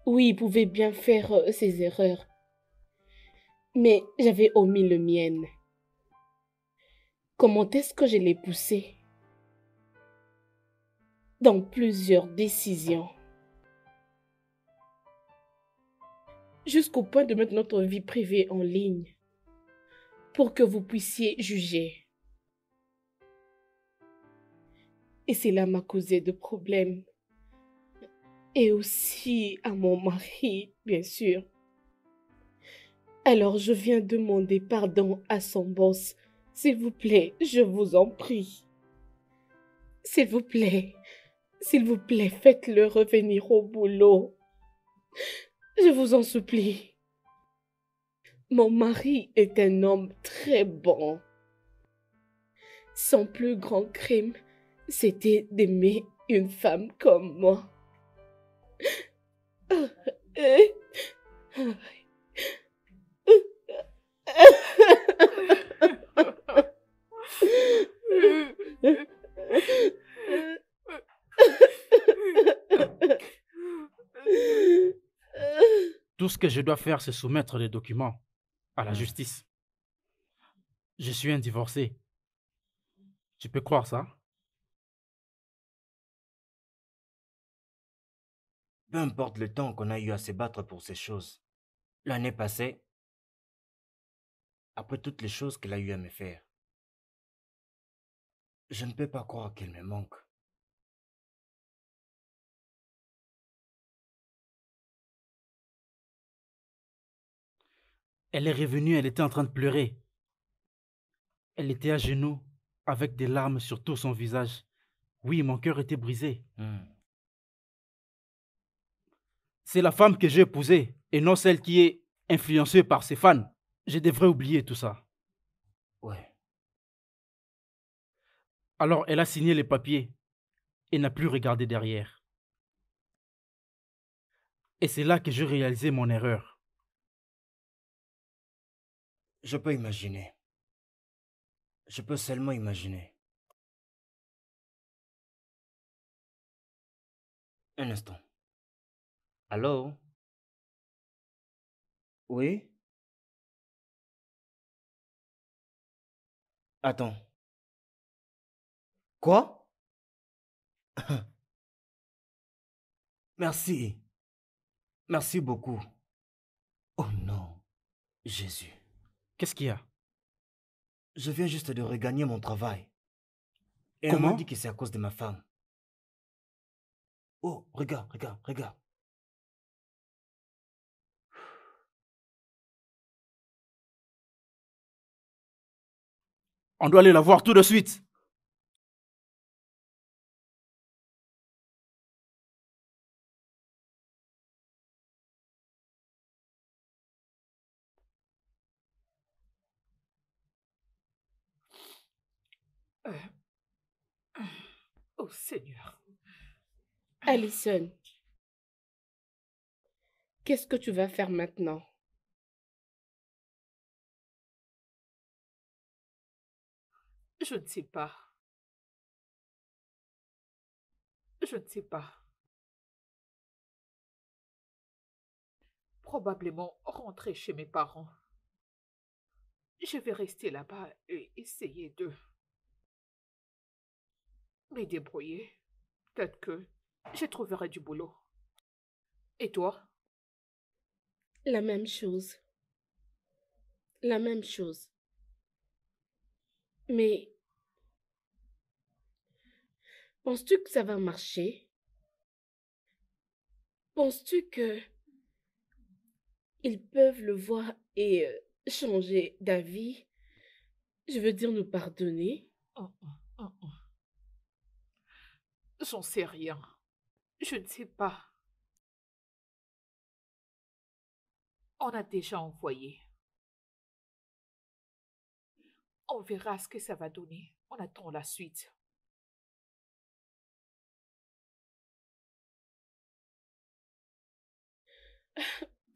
oui, il pouvait bien faire ses erreurs, mais j'avais omis le mien. Comment est-ce que je l'ai poussé dans plusieurs décisions, jusqu'au point de mettre notre vie privée en ligne pour que vous puissiez juger. Et cela m'a causé de problèmes. Et aussi à mon mari, bien sûr. Alors je viens demander pardon à son boss. S'il vous plaît, je vous en prie. S'il vous plaît, faites-le revenir au boulot. Je vous en supplie. Mon mari est un homme très bon. Son plus grand crime, c'était d'aimer une femme comme moi. Tout ce que je dois faire, c'est soumettre les documents à la justice. Je suis un divorcé. Tu peux croire ça? Peu importe le temps qu'on a eu à se battre pour ces choses. L'année passée, après toutes les choses qu'elle a eu à me faire, je ne peux pas croire qu'elle me manque. Elle est revenue, elle était en train de pleurer. Elle était à genoux, avec des larmes sur tout son visage. Oui, mon cœur était brisé. C'est la femme que j'ai épousée, et non celle qui est influencée par ses fans. Je devrais oublier tout ça. Ouais. Alors elle a signé les papiers et n'a plus regardé derrière. Et c'est là que j'ai réalisé mon erreur. Je peux imaginer. Je peux seulement imaginer. Un instant. Allô? Oui? Attends. Quoi? Merci. Merci beaucoup. Oh non, Jésus. Qu'est-ce qu'il y a? Je viens juste de regagner mon travail. Et on Comment? m'a dit que c'est à cause de ma femme. Oh, regarde, regarde, regarde. On doit aller la voir tout de suite. Oh Seigneur. Alison, qu'est-ce que tu vas faire maintenant? Je ne sais pas. Je ne sais pas. Probablement rentrer chez mes parents. Je vais rester là-bas et essayer de me débrouiller. Peut-être que je trouverai du boulot. Et toi? La même chose. La même chose. Mais penses-tu que ça va marcher? Penses-tu que ils peuvent le voir et changer d'avis? Je veux dire nous pardonner. Oh, oh, oh, oh. J'en sais rien. Je ne sais pas. On a déjà envoyé. On verra ce que ça va donner. On attend la suite.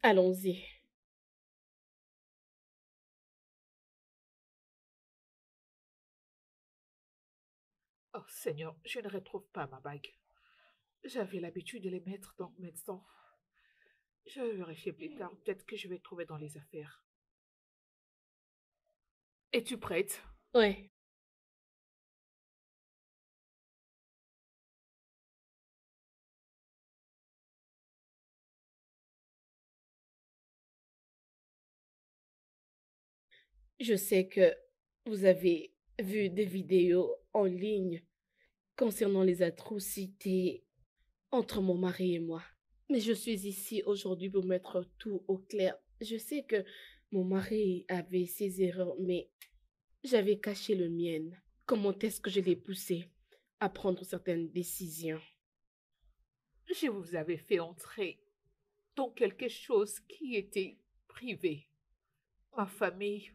Allons-y. Oh Seigneur, je ne retrouve pas ma bague. J'avais l'habitude de les mettre dans maintenant. Je vais vérifier plus tard. Peut-être que je vais trouver dans les affaires. Es-tu prête? Ouais. Je sais que vous avez vu des vidéos en ligne concernant les atrocités entre mon mari et moi. Mais je suis ici aujourd'hui pour mettre tout au clair. Je sais que mon mari avait ses erreurs, mais j'avais caché le mien. Comment est-ce que je l'ai poussé à prendre certaines décisions? Je vous avais fait entrer dans quelque chose qui était privé. Ma famille,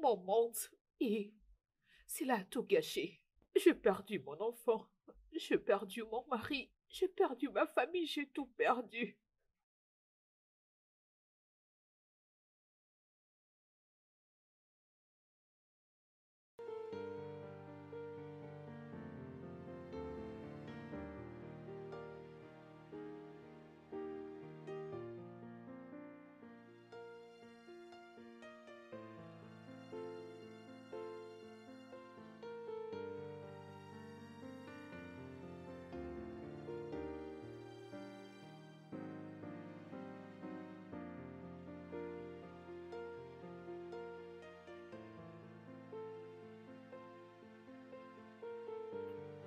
mon monde, et cela a tout gâché. J'ai perdu mon enfant, j'ai perdu mon mari, j'ai perdu ma famille, j'ai tout perdu.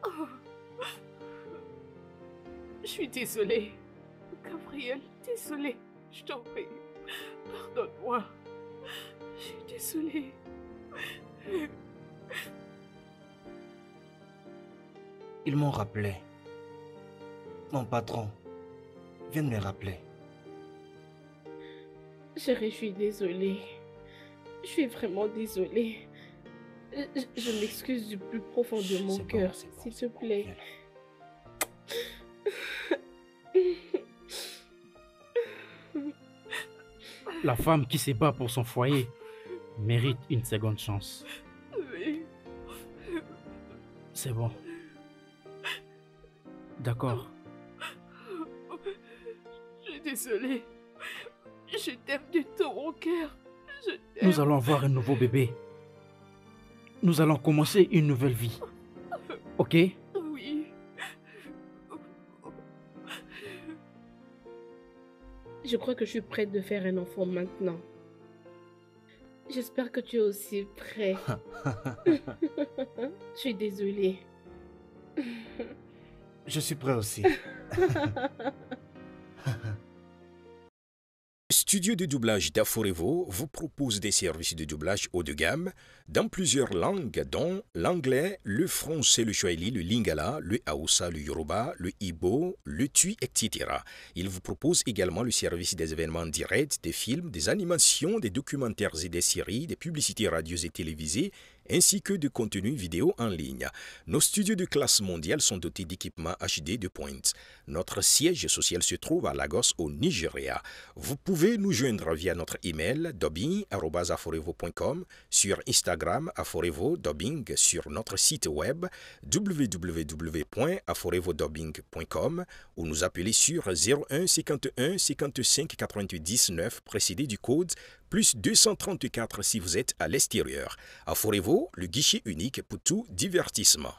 Oh. Je suis désolée. Gabriel, désolée. Je t'en prie. Pardonne-moi. Je suis désolée. Ils m'ont rappelé. Mon patron vient de me rappeler. Chérie, je suis désolée. Je suis vraiment désolée. Je m'excuse du plus profond de mon cœur, s'il te plaît. La femme qui se bat pour son foyer mérite une seconde chance. Oui. C'est bon. D'accord. Je suis désolée. Je t'aime de tout mon cœur. Je t'aime. Nous allons avoir un nouveau bébé. Nous allons commencer une nouvelle vie. Ok? Oui. Je crois que je suis prête de faire un enfant maintenant. J'espère que tu es aussi prêt. Je suis désolée. Je suis prêt aussi. Studio de doublage d'Aforevo vous propose des services de doublage haut de gamme dans plusieurs langues dont l'anglais, le français, le swahili, le lingala, le hausa, le yoruba, le igbo, le tui, etc. Il vous propose également le service des événements directs, des films, des animations, des documentaires et des séries, des publicités radios et télévisées, ainsi que de contenus vidéo en ligne. Nos studios de classe mondiale sont dotés d'équipements HD de pointe. Notre siège social se trouve à Lagos, au Nigeria. Vous pouvez nous joindre via notre email dubbing@aforevo.com, sur Instagram Aforevo Dubbing, sur notre site web www.aforevodubbing.com ou nous appeler sur 01 51 55 99 précédé du code plus 234 si vous êtes à l'extérieur. Aforevo, le guichet unique pour tout divertissement.